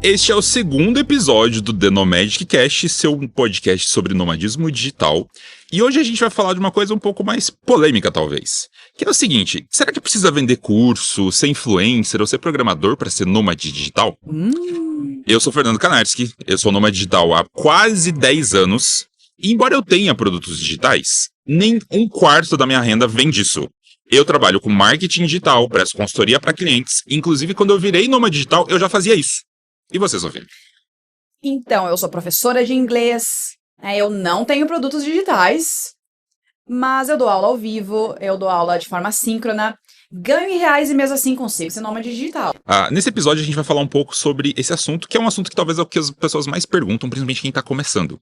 Este é o segundo episódio do The Nomadic Cast, seu podcast sobre nomadismo digital. E hoje a gente vai falar de uma coisa um pouco mais polêmica, talvez. Que é o seguinte, será que precisa vender curso, ser influencer ou ser programador para ser nômade digital? Eu sou Fernando Kanarski, eu sou nômade digital há quase 10 anos. E embora eu tenha produtos digitais, nem um quarto da minha renda vem disso. Eu trabalho com marketing digital, presto consultoria para clientes. Inclusive, quando eu virei nômade digital, eu já fazia isso. E você, Sofia? Então, eu sou professora de inglês, eu não tenho produtos digitais, mas eu dou aula ao vivo, eu dou aula de forma síncrona, ganho em reais e mesmo assim consigo ser nômade digital. Nesse episódio a gente vai falar um pouco sobre esse assunto, que é um assunto que talvez é o que as pessoas mais perguntam, principalmente quem está começando,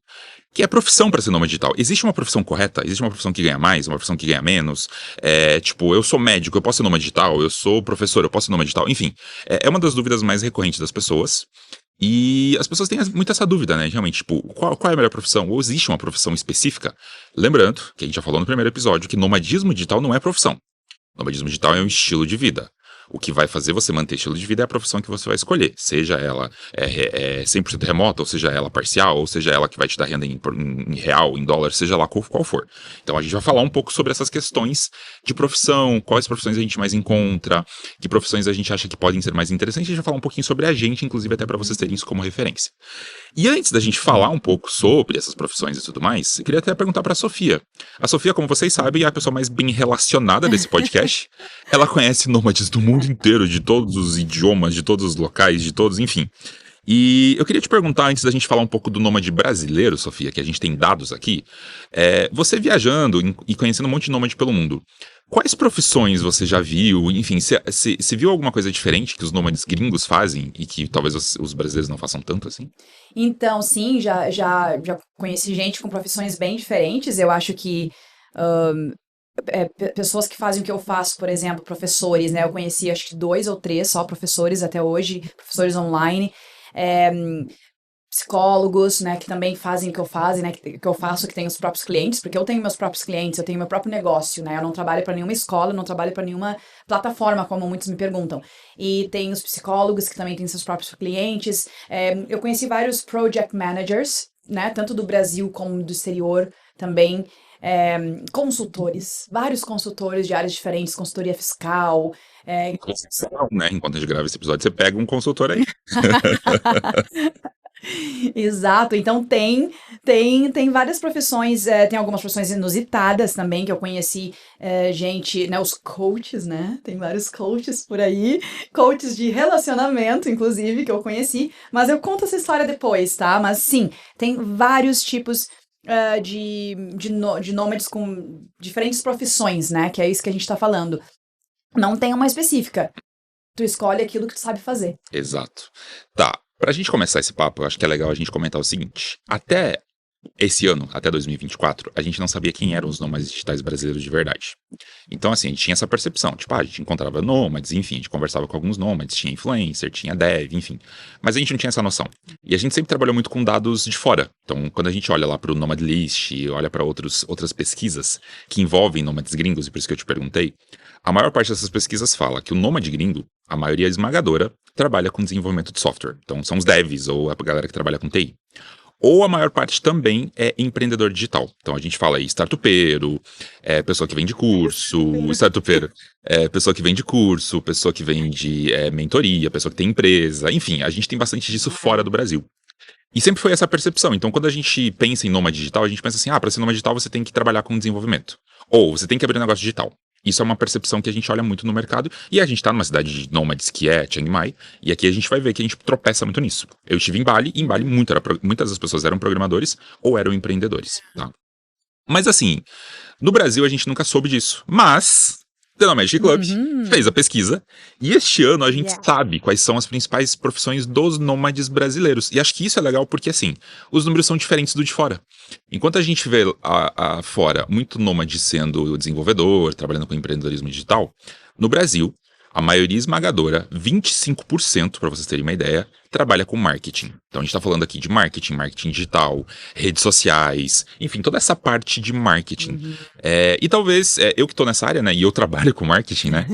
que é a profissão para ser nômade digital. Existe uma profissão correta? Existe uma profissão que ganha mais, uma profissão que ganha menos? Eu sou médico, eu posso ser nômade digital? Eu sou professor, eu posso ser nômade digital? Enfim, é uma das dúvidas mais recorrentes das pessoas. E as pessoas têm muito essa dúvida, né? Realmente, tipo, qual é a melhor profissão? Ou existe uma profissão específica? Lembrando, que a gente já falou no primeiro episódio, que nomadismo digital não é profissão. Nomadismo digital é um estilo de vida. O que vai fazer você manter estilo de vida é a profissão que você vai escolher. Seja ela 100% remota, ou seja ela parcial, ou seja ela que vai te dar renda em real, em dólar, seja lá qual for. Então a gente vai falar um pouco sobre essas questões de profissão, quais profissões a gente mais encontra, que profissões a gente acha que podem ser mais interessantes. A gente vai falar um pouquinho sobre a gente, inclusive até para vocês terem isso como referência. E antes da gente falar um pouco sobre essas profissões e tudo mais, eu queria até perguntar para a Sofia. A Sofia, como vocês sabem, é a pessoa mais bem relacionada desse podcast. Ela conhece nômades do mundo inteiro, de todos os idiomas, de todos os locais, de todos, enfim. E eu queria te perguntar, antes da gente falar um pouco do nômade brasileiro, Sofia, que a gente tem dados aqui, você viajando e conhecendo um monte de nômade pelo mundo, quais profissões você já viu? Enfim, você viu alguma coisa diferente que os nômades gringos fazem e que talvez os brasileiros não façam tanto assim? Então, sim, já conheci gente com profissões bem diferentes. Eu acho que pessoas que fazem o que eu faço, por exemplo, professores, né? Eu conheci acho que 2 ou 3 só professores até hoje, professores online. Psicólogos, né, que também fazem o que eu faço, né, que eu faço, que tem os próprios clientes, porque eu tenho meus próprios clientes, eu tenho meu próprio negócio, né, eu não trabalho para nenhuma escola, eu não trabalho para nenhuma plataforma, como muitos me perguntam. E tem os psicólogos, que também têm seus próprios clientes. Eu conheci vários project managers, né, tanto do Brasil como do exterior também. Consultores, vários consultores de áreas diferentes, consultoria fiscal. Né? Enquanto a gente grava esse episódio, você pega um consultor aí. Exato, então tem várias profissões, tem algumas profissões inusitadas também, que eu conheci gente, né, os coaches, né, tem vários coaches por aí, coaches de relacionamento, inclusive, que eu conheci, mas eu conto essa história depois, tá? Mas sim, tem vários tipos de nômades com diferentes profissões, né, que é isso que a gente tá falando. Não tem uma específica, tu escolhe aquilo que tu sabe fazer. Exato. Tá. Pra gente começar esse papo, eu acho que é legal a gente comentar o seguinte. Até esse ano, até 2024, a gente não sabia quem eram os nômades digitais brasileiros de verdade. Então, assim, a gente tinha essa percepção. Tipo, a gente encontrava nômades, enfim, a gente conversava com alguns nômades, tinha influencer, tinha dev, enfim. Mas a gente não tinha essa noção. E a gente sempre trabalhou muito com dados de fora. Então, quando a gente olha lá pro Nomad List, olha para outras pesquisas que envolvem nômades gringos, e por isso que eu te perguntei, a maior parte dessas pesquisas fala que o nômade gringo, a maioria esmagadora, trabalha com desenvolvimento de software. Então, são os devs ou a galera que trabalha com TI. Ou a maior parte também é empreendedor digital. Então a gente fala aí startupeiro, pessoa que vende curso, startupeiro, pessoa que vende curso, pessoa que vende mentoria, pessoa que tem empresa, enfim, a gente tem bastante disso fora do Brasil. E sempre foi essa percepção. Então quando a gente pensa em nômade digital, a gente pensa assim, para ser nômade digital você tem que trabalhar com desenvolvimento. Ou você tem que abrir um negócio digital. Isso é uma percepção que a gente olha muito no mercado, e a gente tá numa cidade de nômades que é Chiang Mai, e aqui a gente vai ver que a gente tropeça muito nisso. Eu estive em Bali, e em Bali muitas das pessoas eram programadores ou eram empreendedores, tá? Mas assim, no Brasil a gente nunca soube disso, mas The Nomadic Club fez a pesquisa, e este ano a gente sabe quais são as principais profissões dos nômades brasileiros. E acho que isso é legal porque, assim, os números são diferentes do de fora. Enquanto a gente vê fora muito nômade sendo desenvolvedor, trabalhando com empreendedorismo digital, no Brasil, a maioria esmagadora, 25%, para vocês terem uma ideia, trabalha com marketing. Então a gente está falando aqui de marketing, marketing digital, redes sociais, enfim, toda essa parte de marketing. E talvez, eu que estou nessa área, né, e eu trabalho com marketing, né,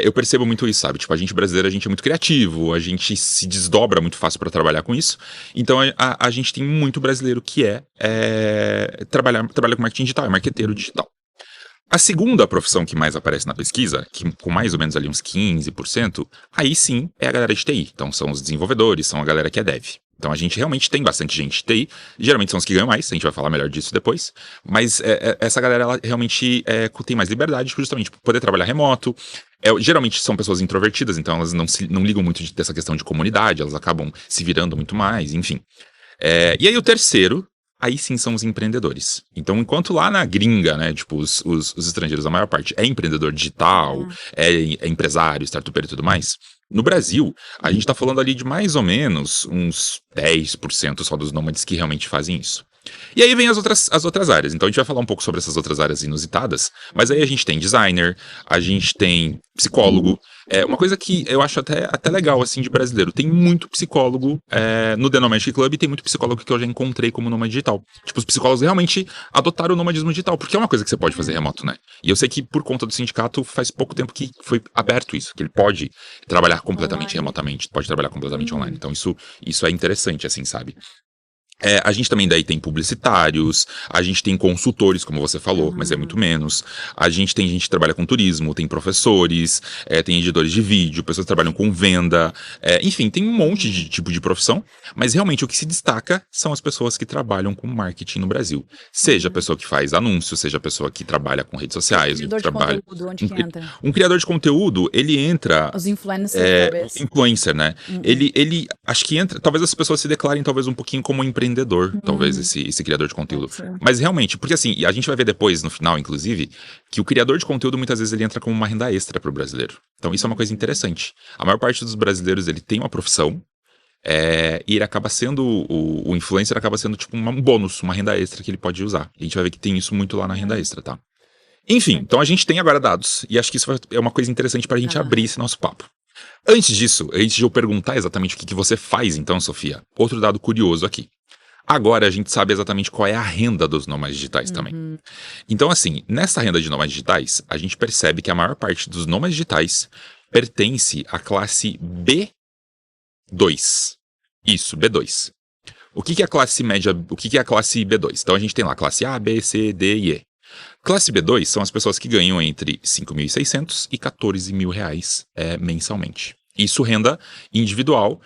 eu percebo muito isso, sabe? Tipo, a gente brasileiro, a gente é muito criativo, a gente se desdobra muito fácil para trabalhar com isso. Então a gente tem muito brasileiro que trabalha com marketing digital, é marqueteiro digital. A segunda profissão que mais aparece na pesquisa, que com mais ou menos ali uns 15%, aí sim é a galera de TI. Então são os desenvolvedores, são a galera que é dev. Então a gente realmente tem bastante gente de TI, geralmente são os que ganham mais, a gente vai falar melhor disso depois, mas essa galera ela realmente tem mais liberdade justamente por poder trabalhar remoto. Geralmente são pessoas introvertidas, então elas não ligam muito dessa questão de comunidade, elas acabam se virando muito mais, enfim. E aí o terceiro, aí sim são os empreendedores. Então, enquanto lá na gringa, né, tipo, os estrangeiros, a maior parte é empreendedor digital, é empresário, startupeiro e tudo mais, no Brasil, a gente tá falando ali de mais ou menos uns 10% só dos nômades que realmente fazem isso. E aí vem as outras áreas. Então a gente vai falar um pouco sobre essas outras áreas inusitadas, mas aí a gente tem designer, a gente tem psicólogo. Uma coisa que eu acho até legal, assim, de brasileiro. Tem muito psicólogo no The Nomadic Club e tem muito psicólogo que eu já encontrei como nômade digital. Tipo, os psicólogos realmente adotaram o nomadismo digital, porque é uma coisa que você pode fazer remoto, né? E eu sei que por conta do sindicato faz pouco tempo que foi aberto isso, que ele pode trabalhar completamente remotamente, pode trabalhar completamente online. Então isso é interessante, assim, sabe? A gente também daí tem publicitários, a gente tem consultores, como você falou, mas é muito menos. A gente tem gente que trabalha com turismo, tem professores, tem editores de vídeo, pessoas que trabalham com venda, enfim, tem um monte de tipo de profissão, mas realmente o que se destaca são as pessoas que trabalham com marketing no Brasil. Seja a pessoa que faz anúncio, seja a pessoa que trabalha com redes sociais, Criador de conteúdo, onde que entra? Um criador de conteúdo, ele entra... Os influencers, talvez. Influencer, né? Ele acho que entra... Talvez as pessoas se declarem talvez um pouquinho como empreendedor, talvez, esse criador de conteúdo. Mas realmente, porque assim, a gente vai ver depois, no final, inclusive, que o criador de conteúdo, muitas vezes, ele entra como uma renda extra pro brasileiro. Então isso é uma coisa interessante. A maior parte dos brasileiros, ele tem uma profissão, e ele acaba sendo, o influencer acaba sendo tipo um bônus, uma renda extra que ele pode usar. E a gente vai ver que tem isso muito lá na renda extra, tá? Enfim, então a gente tem agora dados, e acho que isso é uma coisa interessante pra gente abrir esse nosso papo. Antes disso, antes de eu perguntar exatamente o que você faz, então, Sofia, outro dado curioso aqui. Agora a gente sabe exatamente qual é a renda dos nômades digitais também. Então, assim, nessa renda de nômades digitais, a gente percebe que a maior parte dos nômades digitais pertence à classe B2. Isso, B2. O que é a classe média? O que é a classe B2? Então a gente tem lá classe A, B, C, D e E. Classe B2 são as pessoas que ganham entre R$ 5.600 e R$ 14.000 mensalmente. Isso renda individual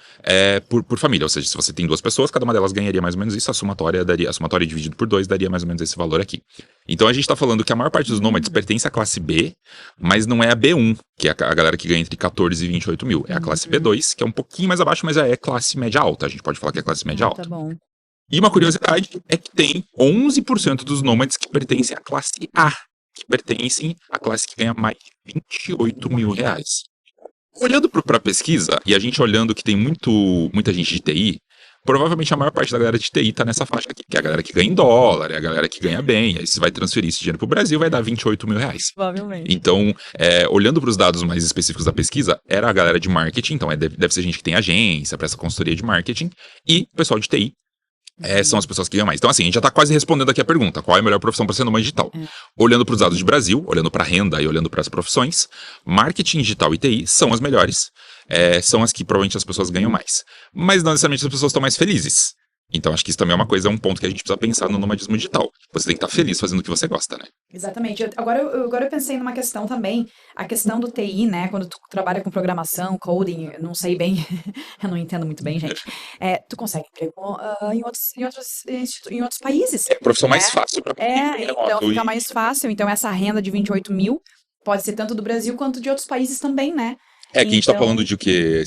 por família, ou seja, se você tem duas pessoas, cada uma delas ganharia mais ou menos isso, a somatória dividido por 2 daria mais ou menos esse valor aqui. Então a gente tá falando que a maior parte dos nômades pertence à classe B, mas não é a B1, que é a galera que ganha entre 14 e 28 mil. É a classe B2, que é um pouquinho mais abaixo, mas é classe média alta. A gente pode falar que é classe média alta. Tá bom. E uma curiosidade é que tem 11% dos nômades que pertencem à classe A, que pertencem à classe que ganha mais de R$ 28.000. Olhando para a pesquisa, e a gente olhando que tem muita gente de TI, provavelmente a maior parte da galera de TI tá nessa faixa aqui, que é a galera que ganha em dólar, é a galera que ganha bem, aí você vai transferir esse dinheiro pro Brasil, vai dar R$ 28.000. Provavelmente. Então, olhando para os dados mais específicos da pesquisa, era a galera de marketing, então deve ser gente que tem agência, presta consultoria de marketing, e o pessoal de TI. São as pessoas que ganham mais. Então, assim, a gente já tá quase respondendo aqui a pergunta: qual é a melhor profissão para ser nômade digital? Olhando para os dados de Brasil, olhando para a renda e olhando para as profissões, marketing digital e TI são as melhores. São as que provavelmente as pessoas ganham mais. Mas não necessariamente as pessoas estão mais felizes. Então, acho que isso também é uma coisa, um ponto que a gente precisa pensar no nomadismo digital. Você tem que estar feliz fazendo o que você gosta, né? Exatamente. Agora eu pensei numa questão também, a questão do TI, né? Quando tu trabalha com programação, coding, não sei bem, eu não entendo muito bem, gente. Tu consegue emprego em outros países. É a profissão mais fácil para então fica mais fácil. Então, essa renda de 28 mil pode ser tanto do Brasil quanto de outros países também, né? Que a gente tá falando de o quê?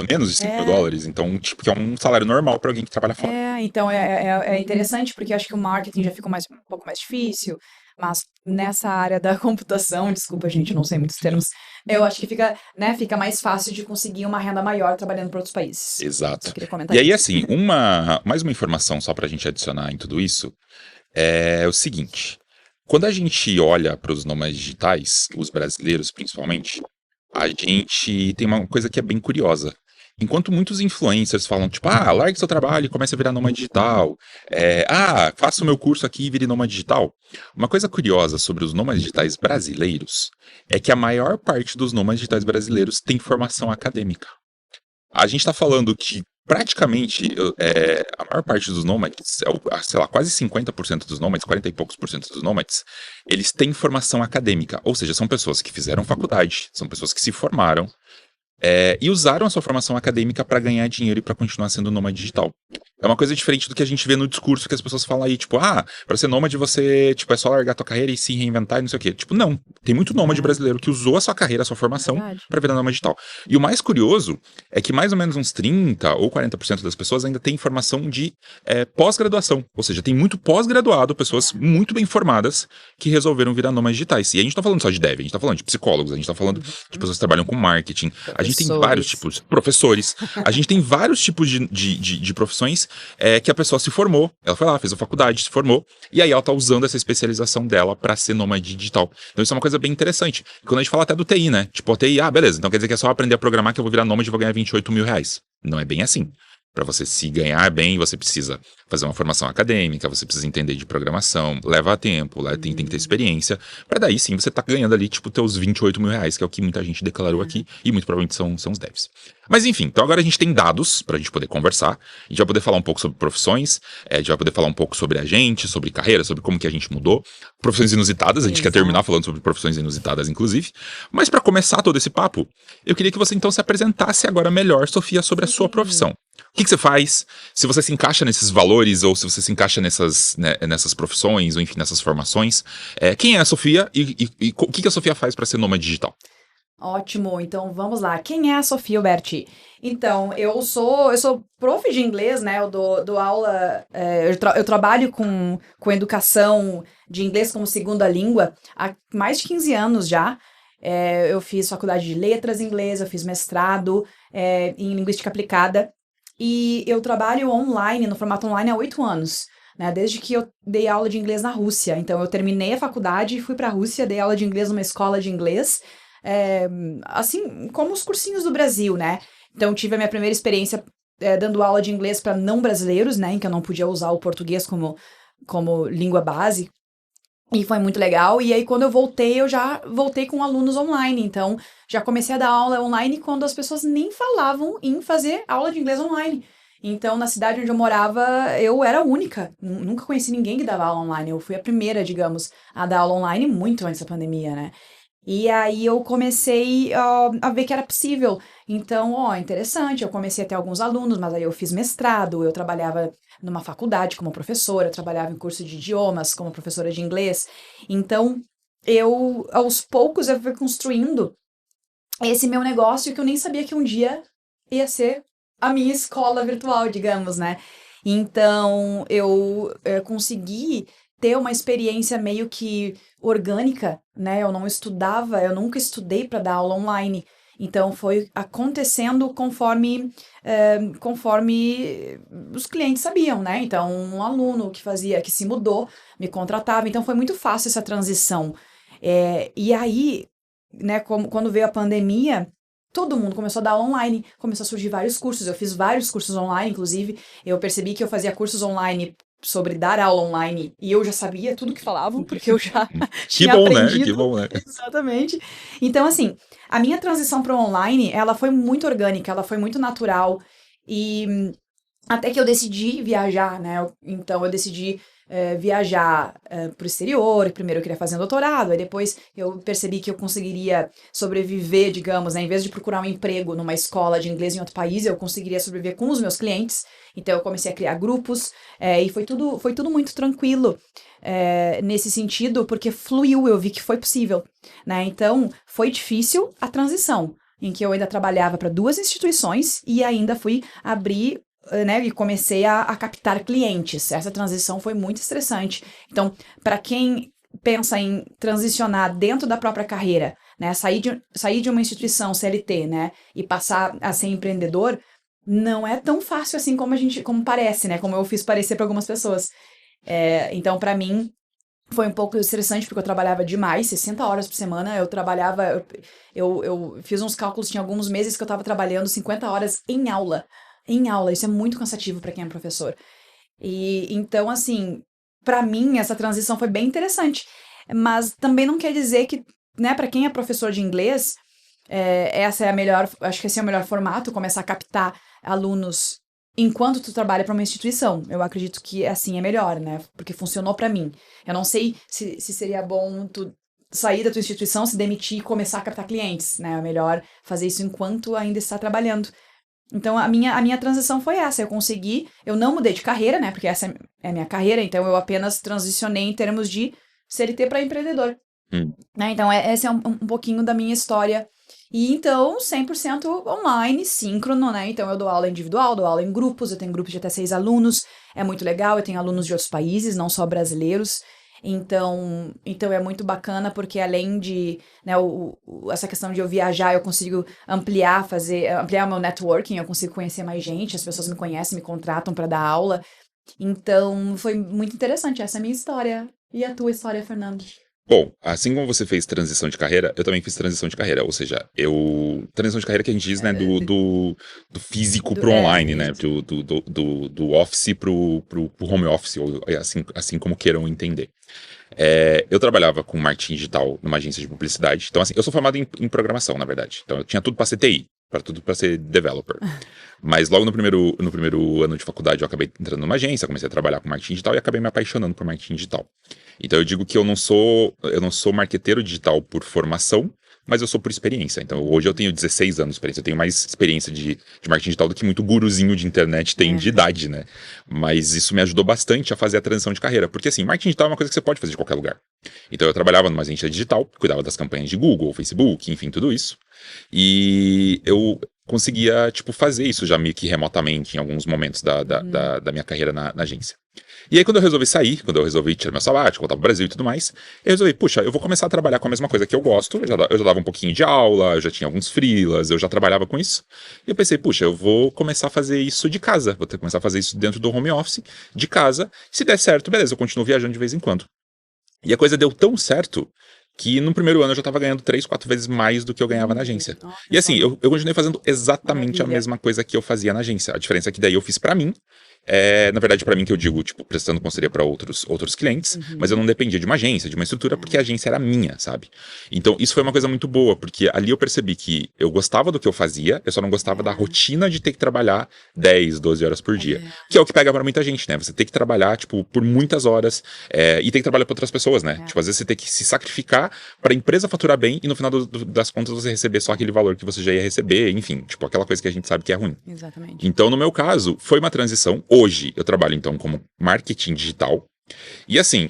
Menos de 5 mil dólares. Então, tipo, que é um salário normal pra alguém que trabalha fora. Então é interessante, porque eu acho que o marketing já fica um pouco mais difícil, mas nessa área da computação, desculpa, gente, eu não sei muitos termos, eu acho que fica mais fácil de conseguir uma renda maior trabalhando para outros países. Exato. Eu queria comentar E aí, isso. assim, mais uma informação só pra gente adicionar em tudo isso, é o seguinte. Quando a gente olha para os nômades digitais, os brasileiros principalmente, a gente tem uma coisa que é bem curiosa. Enquanto muitos influencers falam, tipo, largue seu trabalho e comece a virar nômade digital. Faça o meu curso aqui e vire nômade digital. Uma coisa curiosa sobre os nômades digitais brasileiros é que a maior parte dos nômades digitais brasileiros tem formação acadêmica. A gente tá falando que praticamente a maior parte dos nômades, sei lá, quase 50% dos nômades, 40 e poucos por cento dos nômades, eles têm formação acadêmica. Ou seja, são pessoas que fizeram faculdade, são pessoas que se formaram, e usaram a sua formação acadêmica para ganhar dinheiro e para continuar sendo nômade digital. É uma coisa diferente do que a gente vê no discurso que as pessoas falam aí, tipo, pra ser nômade você, tipo, é só largar a tua carreira e se reinventar e não sei o quê. Tipo, não. Tem muito nômade brasileiro que usou a sua carreira, a sua formação Verdade. para virar nômade digital. E o mais curioso é que mais ou menos uns 30 ou 40% das pessoas ainda têm formação de pós-graduação. Ou seja, tem muito pós-graduado, pessoas muito bem formadas que resolveram virar nômades digitais. E a gente tá falando só de dev, a gente tá falando de psicólogos, a gente tá falando de pessoas que trabalham com marketing, a gente tem vários tipos, professores, a gente tem vários tipos de profissões que a pessoa se formou, ela foi lá, fez a faculdade, se formou, e aí ela tá usando essa especialização dela pra ser nômade digital. Então isso é uma coisa bem interessante. Quando a gente fala até do TI, né? Tipo, a TI, beleza, então quer dizer que é só aprender a programar que eu vou virar nômade e vou ganhar 28 mil reais. Não é bem assim. Para você se ganhar bem, você precisa fazer uma formação acadêmica, você precisa entender de programação, leva tempo, tem que ter experiência, para daí sim você tá ganhando ali, tipo, teus 28 mil reais, que é o que muita gente declarou aqui, e muito provavelmente são os devs. Mas enfim, então agora a gente tem dados pra gente poder conversar, a gente vai poder falar um pouco sobre profissões, a gente vai poder falar um pouco sobre a gente, sobre carreira, sobre como que a gente mudou, profissões inusitadas, a gente quer terminar falando sobre profissões inusitadas, inclusive, mas para começar todo esse papo, eu queria que você então se apresentasse agora melhor, Sofia, sobre a sua profissão. O que você faz? Se você se encaixa nesses valores ou se você se encaixa nessas profissões ou enfim, nessas formações. Quem é a Sofia e o que a Sofia faz para ser nômade digital? Ótimo, então vamos lá. Quem é a Sofia Alberti? Então, eu sou prof de inglês, né? Eu dou aula, eu trabalho com educação de inglês como segunda língua há mais de 15 anos já. Eu fiz faculdade de letras em inglês, eu fiz mestrado em linguística aplicada. E eu trabalho online, no formato online, há 8 anos, né? Desde que eu dei aula de inglês na Rússia. Então, eu terminei a faculdade e fui para a Rússia, dei aula de inglês numa escola de inglês, assim como os cursinhos do Brasil, né? Então, tive a minha primeira experiência dando aula de inglês para não brasileiros, né? Em que eu não podia usar o português como língua base. E foi muito legal. E aí, quando eu já voltei com alunos online. Então, já comecei a dar aula online quando as pessoas nem falavam em fazer aula de inglês online. Então, na cidade onde eu morava, eu era a única. Nunca conheci ninguém que dava aula online. Eu fui a primeira, digamos, a dar aula online muito antes da pandemia, né? E aí eu comecei a ver que era possível. Então, interessante, eu comecei a ter alguns alunos, mas aí eu fiz mestrado, eu trabalhava numa faculdade como professora, eu trabalhava em curso de idiomas como professora de inglês. Então, aos poucos, eu fui construindo esse meu negócio que eu nem sabia que um dia ia ser a minha escola virtual, digamos, né? Então, eu consegui ter uma experiência meio que orgânica, né? Eu nunca estudei para dar aula online. Então, foi acontecendo conforme os clientes sabiam, né? Então, um aluno que se mudou, me contratava. Então, foi muito fácil essa transição. E aí, né, quando veio a pandemia, todo mundo começou a dar aula online, começou a surgir vários cursos. Eu fiz vários cursos online, inclusive. Eu percebi que eu fazia cursos online sobre dar aula online e eu já sabia tudo que falavam, porque eu já tinha aprendido. Que bom, né? Exatamente. Então, assim, a minha transição para o online, ela foi muito orgânica, ela foi muito natural e até que eu decidi viajar, né? Então, eu decidi viajar para o exterior. Primeiro eu queria fazer um doutorado, aí depois eu percebi que eu conseguiria sobreviver, digamos, né? Em vez de procurar um emprego numa escola de inglês em outro país, eu conseguiria sobreviver com os meus clientes. Então eu comecei a criar grupos e foi tudo muito tranquilo nesse sentido, porque fluiu, eu vi que foi possível, né? Então foi difícil a transição, em que eu ainda trabalhava para 2 instituições e ainda fui abrir, né, e comecei a captar clientes. Essa transição foi muito estressante. Então, para quem pensa em transicionar dentro da própria carreira, né, sair de uma instituição CLT, né, e passar a ser empreendedor, não é tão fácil assim como parece, né, como eu fiz parecer para algumas pessoas. Então, para mim, Foi um pouco estressante porque eu trabalhava demais, 60 horas por semana. Eu trabalhava, eu fiz uns cálculos, tinha alguns meses que eu tava trabalhando 50 horas em aula. Em aula, isso é muito cansativo para quem é professor. E então, assim, para mim essa transição foi bem interessante. Mas também não quer dizer que, né, para quem é professor de inglês, essa é a melhor, acho que esse é o melhor formato, começar a captar alunos enquanto tu trabalha para uma instituição. Eu acredito que assim é melhor, né? Porque funcionou para mim. Eu não sei se seria bom tu sair da tua instituição, se demitir e começar a captar clientes, né? É melhor fazer isso enquanto ainda está trabalhando. Então, a minha transição foi essa. Eu não mudei de carreira, né? Porque essa é a minha carreira, então eu apenas transicionei em termos de CLT para empreendedor. Hum. Né? Então, esse é um pouquinho da minha história. E então, 100% online, síncrono, né? Então, eu dou aula individual, dou aula em grupos, eu tenho grupos de até 6 alunos, é muito legal, eu tenho alunos de outros países, não só brasileiros. Então é muito bacana porque além de, né, essa questão de eu viajar, eu consigo ampliar o meu networking, eu consigo conhecer mais gente, as pessoas me conhecem, me contratam para dar aula. Então foi muito interessante, essa é a minha história. E a tua história, Fernando? Bom, assim como você fez transição de carreira, eu também fiz transição de carreira. Ou seja, transição de carreira que a gente diz, né, do físico pro online, né? Isso. Do office pro home office, ou assim como queiram entender. Eu trabalhava com marketing digital numa agência de publicidade. Então, assim, eu sou formado em programação, na verdade. Então, eu tinha tudo pra ser TI, pra tudo pra ser developer. Mas logo no primeiro ano de faculdade eu acabei entrando numa agência, comecei a trabalhar com marketing digital e acabei me apaixonando por marketing digital. Então eu digo que eu não sou marqueteiro digital por formação, mas eu sou por experiência. Então hoje eu tenho 16 anos de experiência, eu tenho mais experiência de marketing digital do que muito guruzinho de internet tem de idade, né? Mas isso me ajudou bastante a fazer a transição de carreira, porque assim, marketing digital é uma coisa que você pode fazer de qualquer lugar. Então eu trabalhava numa agência digital, cuidava das campanhas de Google, Facebook, enfim, tudo isso. E eu conseguia, tipo, fazer isso já meio que remotamente em alguns momentos da minha carreira na agência. E aí, quando eu resolvi sair, quando eu resolvi tirar meu sabático, voltar pro Brasil e tudo mais, eu resolvi, puxa, eu vou começar a trabalhar com a mesma coisa que eu gosto. Eu já dava um pouquinho de aula, eu já tinha alguns freelas, eu já trabalhava com isso. E eu pensei, puxa, eu vou começar a fazer isso de casa. Vou começar a fazer isso dentro do home office, de casa. Se der certo, beleza, eu continuo viajando de vez em quando. E a coisa deu tão certo que no primeiro ano eu já estava ganhando 3, 4 vezes mais do que eu ganhava na agência. E assim, eu continuei fazendo exatamente a mesma coisa que eu fazia na agência. A diferença é que daí eu fiz pra mim. Na verdade, pra mim que eu digo, tipo, prestando consultoria pra outros clientes, mas eu não dependia de uma agência, de uma estrutura, porque a agência era minha, sabe? Então, isso foi uma coisa muito boa, porque ali eu percebi que eu gostava do que eu fazia, eu só não gostava da rotina de ter que trabalhar 10, 12 horas por dia. Que é o que pega pra muita gente, né? Você tem que trabalhar, tipo, por muitas horas, e tem que trabalhar pra outras pessoas, né? Tipo, às vezes você tem que se sacrificar pra empresa faturar bem e no final das contas você receber só aquele valor que você já ia receber, enfim, tipo, aquela coisa que a gente sabe que é ruim. Exatamente. Então, no meu caso, foi uma transição. Hoje, eu trabalho, então, como marketing digital. E, assim,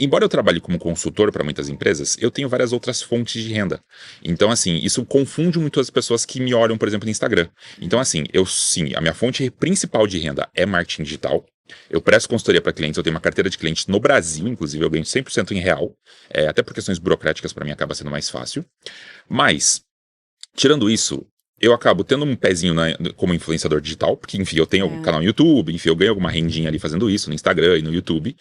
embora eu trabalhe como consultor para muitas empresas, eu tenho várias outras fontes de renda. Então, assim, isso confunde muito as pessoas que me olham, por exemplo, no Instagram. Então, assim, a minha fonte principal de renda é marketing digital. Eu presto consultoria para clientes, eu tenho uma carteira de clientes no Brasil, inclusive, eu ganho 100% em real. Até por questões burocráticas, para mim, acaba sendo mais fácil. Mas, tirando isso, eu acabo tendo um pezinho como influenciador digital, porque, enfim, eu tenho algum canal no YouTube, enfim, eu ganho alguma rendinha ali fazendo isso, no Instagram e no YouTube.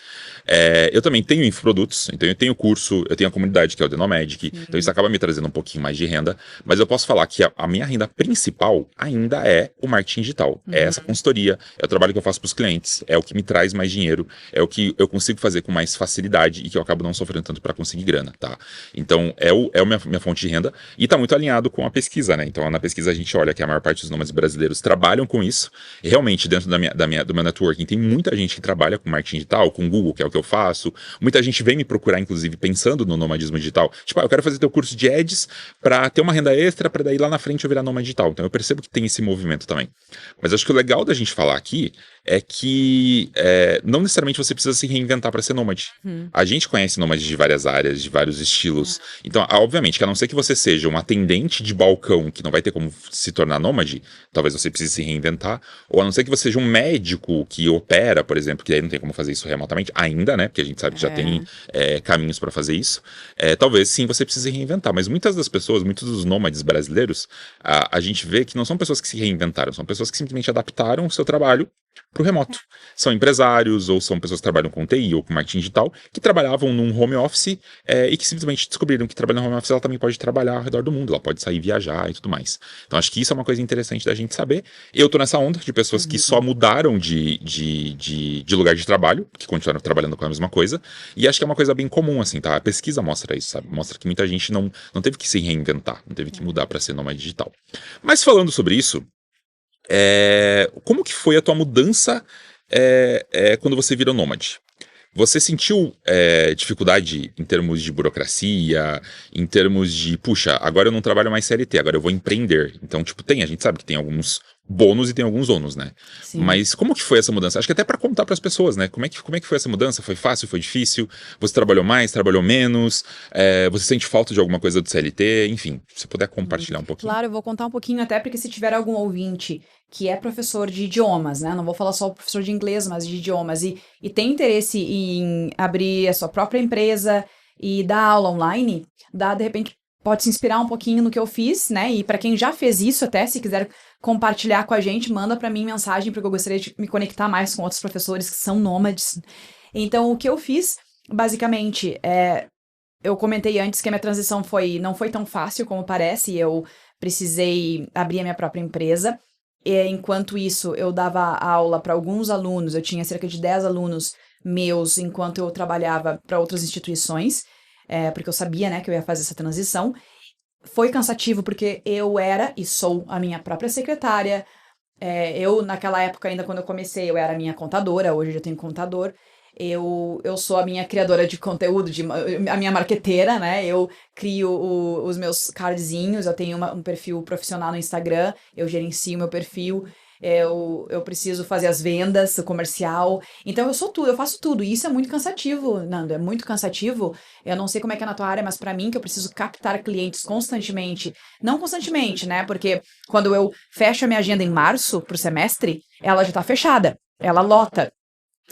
Eu também tenho infoprodutos, então eu tenho curso, eu tenho a comunidade, que é o Denomedic, então isso acaba me trazendo um pouquinho mais de renda, mas eu posso falar que a minha renda principal ainda é o marketing digital, é essa consultoria, é o trabalho que eu faço para os clientes, é o que me traz mais dinheiro, é o que eu consigo fazer com mais facilidade e que eu acabo não sofrendo tanto para conseguir grana, tá? Então, é a minha fonte de renda e tá muito alinhado com a pesquisa, né? Então, na pesquisa a gente olha que a maior parte dos nômades brasileiros trabalham com isso. E realmente, dentro do meu networking, tem muita gente que trabalha com marketing digital, com Google, que é o que eu faço. Muita gente vem me procurar, inclusive, pensando no nomadismo digital. Tipo, eu quero fazer teu curso de ads para ter uma renda extra, para daí lá na frente eu virar nômade digital. Então, eu percebo que tem esse movimento também. Mas acho que o legal da gente falar aqui é que não necessariamente você precisa se reinventar para ser nômade. A gente conhece nômades de várias áreas, de vários estilos. Então, obviamente, que a não ser que você seja um atendente de balcão que não vai ter como se tornar nômade, talvez você precise se reinventar, ou a não ser que você seja um médico que opera, por exemplo, que aí não tem como fazer isso remotamente ainda, né? Porque a gente sabe que já tem caminhos para fazer isso. Talvez sim você precise reinventar, mas muitas das pessoas, muitos dos nômades brasileiros, a gente vê que não são pessoas que se reinventaram, são pessoas que simplesmente adaptaram o seu trabalho para o remoto. São empresários ou são pessoas que trabalham com TI ou com marketing digital que trabalhavam num home office e que simplesmente descobriram que trabalhando no home office ela também pode trabalhar ao redor do mundo, ela pode sair viajar e tudo mais. Então acho que isso é uma coisa interessante da gente saber. Eu tô nessa onda de pessoas que só mudaram de lugar de trabalho, que continuaram trabalhando com a mesma coisa, e acho que é uma coisa bem comum, assim, tá? A pesquisa mostra isso, sabe? Mostra que muita gente não teve que se reinventar, não teve que mudar para ser nômade digital. Mas falando sobre isso, como que foi a tua mudança quando você virou nômade? Você sentiu dificuldade em termos de burocracia, em termos de, puxa, agora eu não trabalho mais CLT, agora eu vou empreender. Então, tipo, a gente sabe que tem alguns bônus e tem alguns ônus, né? Sim. Mas como que foi essa mudança? Acho que até pra contar pras pessoas, né? Como é que foi essa mudança? Foi fácil, foi difícil? Você trabalhou mais, trabalhou menos? Você sente falta de alguma coisa do CLT? Enfim, se você puder compartilhar um pouquinho. Claro, eu vou contar um pouquinho, até porque se tiver algum ouvinte que é professor de idiomas, né? Não vou falar só professor de inglês, mas de idiomas, e tem interesse em abrir a sua própria empresa e dar aula online, de repente pode se inspirar um pouquinho no que eu fiz, né? E para quem já fez isso, até se quiser compartilhar com a gente, manda para mim mensagem, porque eu gostaria de me conectar mais com outros professores que são nômades. Então, o que eu fiz, basicamente, eu comentei antes que a minha transição não foi tão fácil como parece, eu precisei abrir a minha própria empresa. Enquanto isso, eu dava aula para alguns alunos, eu tinha cerca de 10 alunos meus enquanto eu trabalhava para outras instituições, porque eu sabia, né, que eu ia fazer essa transição. Foi cansativo porque eu era e sou a minha própria secretária. Eu, naquela época, ainda quando eu comecei, eu era a minha contadora, hoje eu já tenho contador. Eu sou a minha criadora de conteúdo, a minha marqueteira, né? Eu crio os meus cardzinhos, eu tenho um perfil profissional no Instagram, eu gerencio meu perfil, eu preciso fazer as vendas, o comercial. Então eu sou tudo, eu faço tudo. E isso é muito cansativo, Nando, é muito cansativo. Eu não sei como é que é na tua área, mas para mim, que eu preciso captar clientes constantemente. Não constantemente, né? Porque quando eu fecho a minha agenda em março pro semestre, ela já tá fechada, ela lota.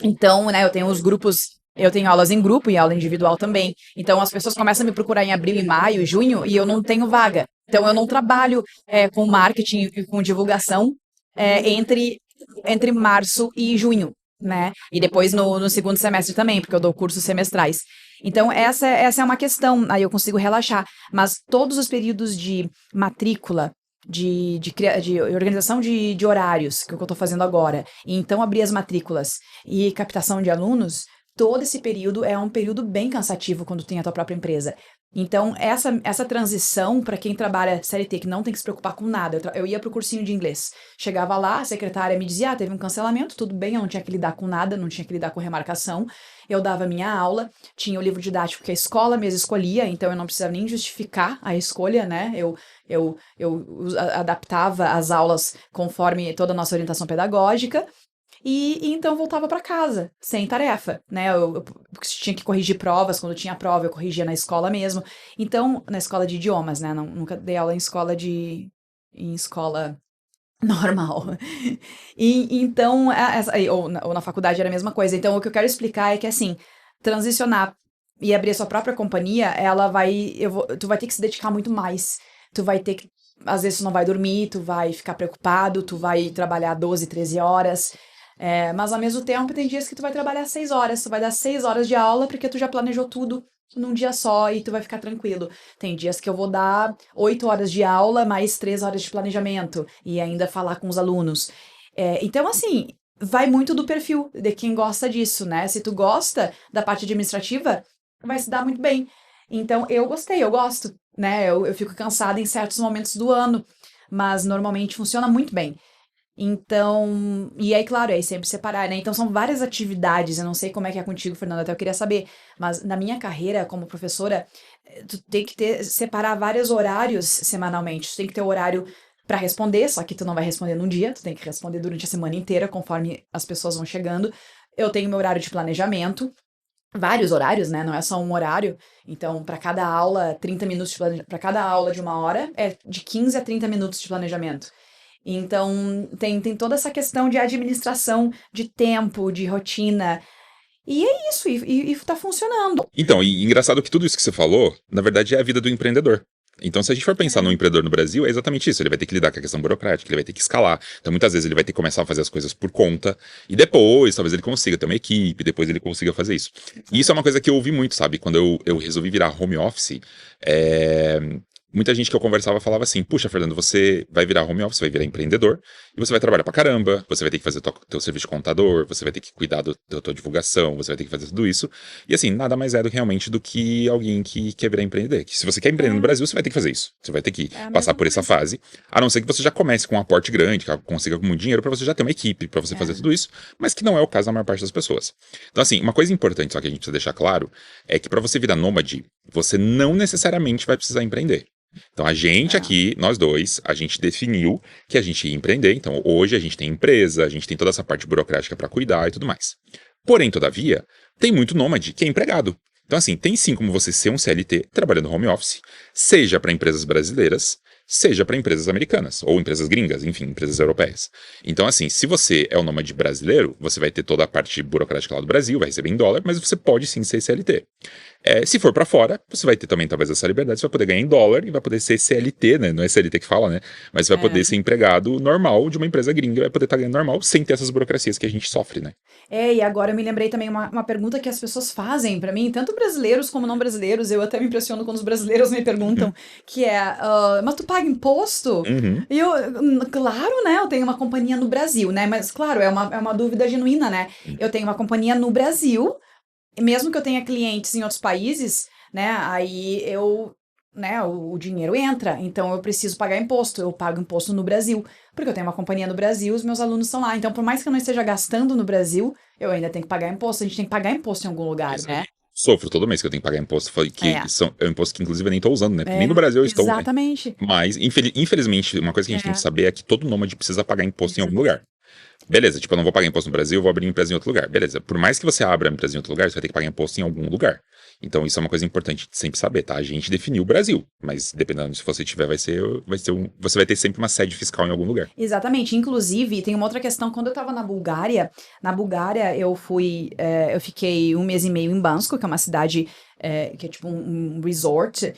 Então, né, eu tenho os grupos, eu tenho aulas em grupo e aula individual também. Então, as pessoas começam a me procurar em abril, em maio, junho, e eu não tenho vaga. Então, eu não trabalho com marketing e com divulgação entre março e junho, né? E depois no segundo semestre também, porque eu dou cursos semestrais. Então, essa é uma questão, aí eu consigo relaxar. Mas todos os períodos de matrícula, de organização de horários, que é o que eu estou fazendo agora, e então abrir as matrículas e captação de alunos, todo esse período é um período bem cansativo quando tem a tua própria empresa. Então, essa transição, para quem trabalha CLT, que não tem que se preocupar com nada, eu ia pro cursinho de inglês, chegava lá, a secretária me dizia, teve um cancelamento, tudo bem, eu não tinha que lidar com nada, não tinha que lidar com remarcação, eu dava minha aula, tinha o livro didático que a escola mesmo escolhia, então eu não precisava nem justificar a escolha, né, eu adaptava as aulas conforme toda a nossa orientação pedagógica, e então voltava para casa, sem tarefa, né? Eu tinha que corrigir provas, quando tinha prova eu corrigia na escola mesmo. Então, na escola de idiomas, né? Nunca dei aula em escola normal. E então, ou na faculdade era a mesma coisa. Então, o que eu quero explicar é que, assim, transicionar e abrir a sua própria companhia, tu vai ter que se dedicar muito mais. Tu vai ter que, às vezes, tu não vai dormir, tu vai ficar preocupado, tu vai trabalhar 12, 13 horas. Mas ao mesmo tempo tem dias que tu vai trabalhar 6 horas, tu vai dar 6 horas de aula porque tu já planejou tudo num dia só e tu vai ficar tranquilo. Tem dias que eu vou dar 8 horas de aula, mais 3 horas de planejamento e ainda falar com os alunos. Então, assim, vai muito do perfil de quem gosta disso, né? Se tu gosta da parte administrativa, vai se dar muito bem. Então, eu gostei, eu gosto, né? Eu fico cansada em certos momentos do ano, mas normalmente funciona muito bem. Então, e aí, claro, aí sempre separar, né? Então, são várias atividades, eu não sei como é que é contigo, Fernanda, até eu queria saber, mas na minha carreira como professora, tu tem que separar vários horários semanalmente, tu tem que ter horário para responder, só que tu não vai responder num dia, tu tem que responder durante a semana inteira, conforme as pessoas vão chegando. Eu tenho meu horário de planejamento, vários horários, né? Não é só um horário. Então, para cada aula, 30 minutos para cada aula de 1 hora, é de 15 a 30 minutos de planejamento. Então, tem toda essa questão de administração de tempo, de rotina. E é isso, e tá funcionando. Então, e engraçado que tudo isso que você falou, na verdade, é a vida do empreendedor. Então, se a gente for pensar no empreendedor no Brasil, é exatamente isso. Ele vai ter que lidar com a questão burocrática, ele vai ter que escalar. Então, muitas vezes, ele vai ter que começar a fazer as coisas por conta. E depois, talvez ele consiga ter uma equipe, depois ele consiga fazer isso. E isso é uma coisa que eu ouvi muito, sabe? Quando eu resolvi virar home office, é, muita gente que eu conversava falava assim, puxa, Fernando, você vai virar home office, vai virar empreendedor, e você vai trabalhar pra caramba, você vai ter que fazer teu serviço de contador, você vai ter que cuidar da tua divulgação, você vai ter que fazer tudo isso. E assim, nada mais é realmente do que alguém que quer virar empreender. Que se você quer empreender no Brasil, você vai ter que fazer isso. Você vai ter que É a passar mesma por essa coisa. fase, a não ser que você já comece com um aporte grande, que consiga muito dinheiro pra você já ter uma equipe, pra você fazer É. tudo isso, mas que não é o caso da maior parte das pessoas. Então assim, uma coisa importante só que a gente precisa deixar claro, é que pra você virar nômade, você não necessariamente vai precisar empreender. Então a gente É. aqui, nós dois, a gente definiu que a gente ia empreender. Então hoje a gente tem empresa, a gente tem toda essa parte burocrática para cuidar e tudo mais. Porém, todavia, tem muito nômade que é empregado. Então assim, tem sim como você ser um CLT trabalhando home office, seja para empresas brasileiras, seja para empresas americanas, ou empresas gringas, enfim, empresas europeias. Então assim, se você é um nômade brasileiro, você vai ter toda a parte burocrática lá do Brasil, vai receber em dólar, mas você pode sim ser CLT. Se for pra fora, você vai ter também talvez essa liberdade, você vai poder ganhar em dólar e vai poder ser CLT, né? Não é CLT que fala, né? Mas você vai poder ser empregado normal de uma empresa gringa, vai poder estar ganhando normal sem ter essas burocracias que a gente sofre, né? E agora eu me lembrei também uma pergunta que as pessoas fazem pra mim, tanto brasileiros como não brasileiros, eu até me impressiono quando os brasileiros me perguntam, que é, mas tu paga imposto? Uhum. E eu, claro, né, eu tenho uma companhia no Brasil, né, mas claro, é uma dúvida genuína, né, eu tenho uma companhia no Brasil, mesmo que eu tenha clientes em outros países, né, aí né, o dinheiro entra, então eu preciso pagar imposto, eu pago imposto no Brasil, porque eu tenho uma companhia no Brasil, os meus alunos estão lá, então por mais que eu não esteja gastando no Brasil, eu ainda tenho que pagar imposto, a gente tem que pagar imposto em algum lugar, né? Sofro todo mês que eu tenho que pagar imposto, É, é um imposto que inclusive eu nem tô usando, né? Porque nem no Brasil eu estou, né? exatamente. Mas, infelizmente, uma coisa que a gente tem que É, saber é que todo nômade precisa pagar imposto em algum exatamente. lugar. Beleza, tipo, eu não vou pagar imposto no Brasil, eu vou abrir uma empresa em outro lugar. Beleza, por mais que você abra uma empresa em outro lugar, você vai ter que pagar imposto em algum lugar. Então, isso é uma coisa importante de sempre saber, tá? A gente definiu o Brasil, mas dependendo se você tiver, você vai ter sempre uma sede fiscal em algum lugar. Exatamente. Inclusive, tem uma outra questão. Quando eu tava na Bulgária eu fiquei um mês e meio em Bansko, que é uma cidade que é tipo um resort.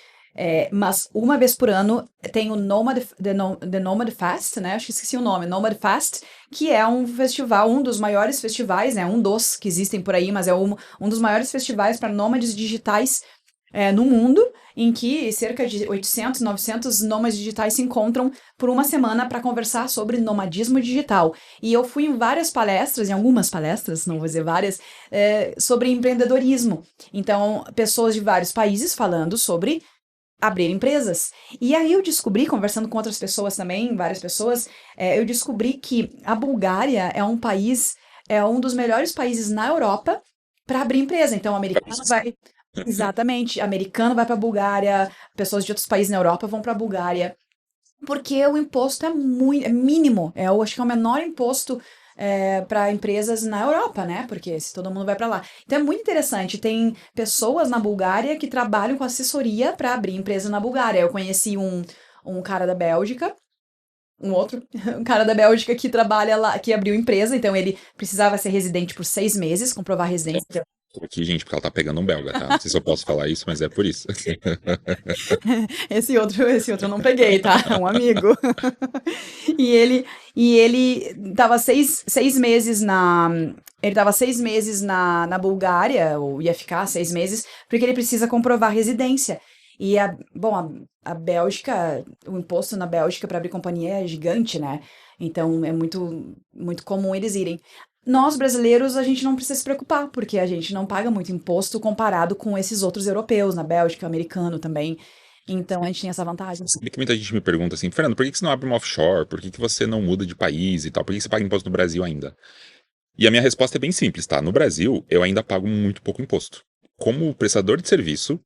Mas uma vez por ano tem o The Nomad Fest, né? Acho que esqueci o nome, Nomad Fest, que é um festival, um dos maiores festivais, né? Um dos que existem por aí, mas é um dos maiores festivais para nômades digitais no mundo, em que cerca de 800, 900 nômades digitais se encontram por uma semana para conversar sobre nomadismo digital. E eu fui em várias palestras, em algumas palestras, não vou dizer várias, sobre empreendedorismo. Então, pessoas de vários países falando sobre abrir empresas. E aí eu descobri, conversando com outras pessoas também, várias pessoas, eu descobri que a Bulgária é um dos melhores países na Europa para abrir empresa. Então, o americano vai. Exatamente, americano vai para a Bulgária, pessoas de outros países na Europa vão para a Bulgária, porque o imposto é mínimo, eu acho que é o menor imposto para empresas na Europa, né? Porque se todo mundo vai para lá. Então é muito interessante. Tem pessoas na Bulgária que trabalham com assessoria para abrir empresa na Bulgária. Eu conheci um cara da Bélgica, um outro, um cara da Bélgica que trabalha lá, que abriu empresa, então ele precisava ser residente por 6 meses, comprovar residência. Tô aqui, gente, porque ela tá pegando um belga, tá? Não sei se eu posso falar isso, mas é por isso. Esse outro eu não peguei, tá? É um amigo. E ele tava seis meses na Bulgária, ou ia ficar 6 meses, porque ele precisa comprovar residência. E a Bélgica, o imposto na Bélgica para abrir companhia é gigante, né? Então é muito, muito comum eles irem. Nós, brasileiros, a gente não precisa se preocupar, porque a gente não paga muito imposto comparado com esses outros europeus, na Bélgica, americano também. Então a gente tem essa vantagem. Sabe que muita gente me pergunta assim, Fernando, por que você não abre uma offshore? Por que você não muda de país e tal? Por que você paga imposto no Brasil ainda? E a minha resposta é bem simples, tá? No Brasil, eu ainda pago muito pouco imposto. Como prestador de serviço,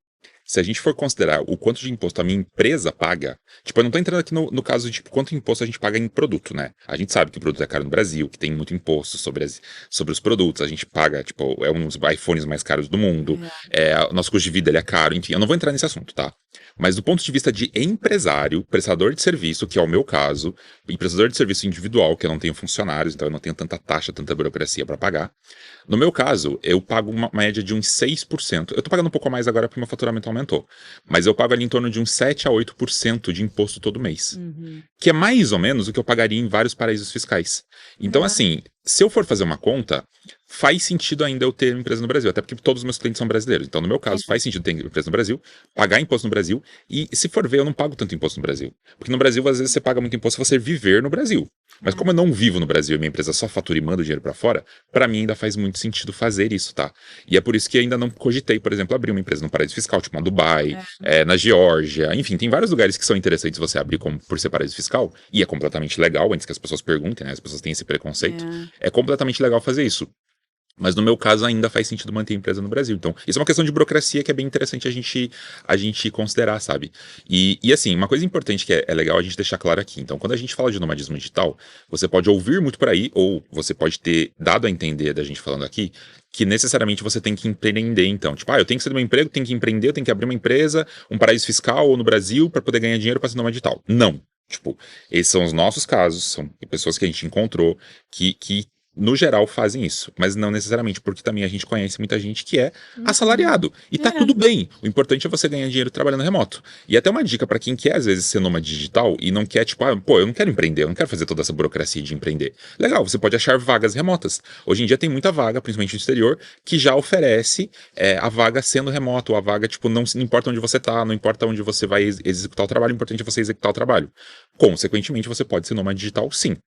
se a gente for considerar o quanto de imposto a minha empresa paga, tipo, eu não tô entrando aqui no caso de tipo, quanto imposto a gente paga em produto, né? A gente sabe que o produto é caro no Brasil, que tem muito imposto sobre os produtos, a gente paga, tipo, é um dos iPhones mais caros do mundo, o nosso custo de vida ele é caro, enfim, eu não vou entrar nesse assunto, tá? Mas do ponto de vista de empresário, prestador de serviço, que é o meu caso, e prestador de serviço individual, que eu não tenho funcionários, então eu não tenho tanta taxa, tanta burocracia para pagar. No meu caso, eu pago uma média de uns 6%. Eu tô pagando um pouco mais agora porque meu faturamento aumentou. aumentou. Mas eu pago ali em torno de uns 7 a 8% de imposto todo mês. Uhum. Que é mais ou menos o que eu pagaria em vários paraísos fiscais. Então, assim, se eu for fazer uma conta, faz sentido ainda eu ter uma empresa no Brasil, até porque todos os meus clientes são brasileiros. Então, no meu caso, faz sentido ter empresa no Brasil, pagar imposto no Brasil, e se for ver, eu não pago tanto imposto no Brasil. Porque no Brasil, às vezes, você paga muito imposto se você viver no Brasil. Mas como eu não vivo no Brasil e minha empresa só fatura e manda o dinheiro pra fora, pra mim ainda faz muito sentido fazer isso, tá? E é por isso que ainda não cogitei, por exemplo, abrir uma empresa no paraíso fiscal, tipo uma Dubai, na Geórgia, enfim, tem vários lugares que são interessantes você abrir como, por ser paraíso fiscal, e é completamente legal, antes que as pessoas perguntem, né? As pessoas têm esse preconceito. É completamente legal fazer isso. Mas no meu caso ainda faz sentido manter a empresa no Brasil. Então, isso é uma questão de burocracia que é bem interessante a gente considerar, sabe? E assim, uma coisa importante que é legal a gente deixar claro aqui. Então, quando a gente fala de nomadismo digital, você pode ouvir muito por aí, ou você pode ter dado a entender da gente falando aqui, que necessariamente você tem que empreender, então. Tipo, eu tenho que sair do meu emprego, tenho que empreender, eu tenho que abrir uma empresa, um paraíso fiscal ou no Brasil para poder ganhar dinheiro para ser nômade digital. Não. Tipo, esses são os nossos casos, são pessoas que a gente encontrou que no geral, fazem isso. Mas não necessariamente, porque também a gente conhece muita gente que é assalariado. E tá tudo bem. O importante é você ganhar dinheiro trabalhando remoto. E até uma dica pra quem quer, às vezes, ser nômade digital e não quer, tipo, eu não quero empreender, eu não quero fazer toda essa burocracia de empreender. Legal, você pode achar vagas remotas. Hoje em dia tem muita vaga, principalmente no exterior, que já oferece a vaga sendo remoto. A vaga, tipo, não importa onde você tá, não importa onde você vai executar o trabalho, o importante é você executar o trabalho. Consequentemente, você pode ser nômade digital, sim.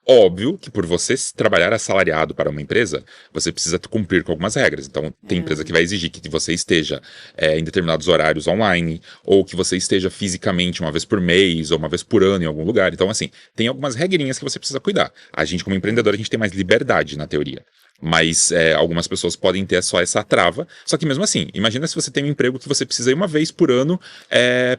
Óbvio que por você trabalhar assalariado para uma empresa, você precisa cumprir com algumas regras. Então, tem empresa que vai exigir que você esteja em determinados horários online, ou que você esteja fisicamente uma vez por mês, ou uma vez por ano em algum lugar. Então, assim, tem algumas regrinhas que você precisa cuidar. A gente, como empreendedor, a gente tem mais liberdade na teoria. Mas algumas pessoas podem ter só essa trava. Só que mesmo assim, imagina se você tem um emprego que você precisa ir uma vez por ano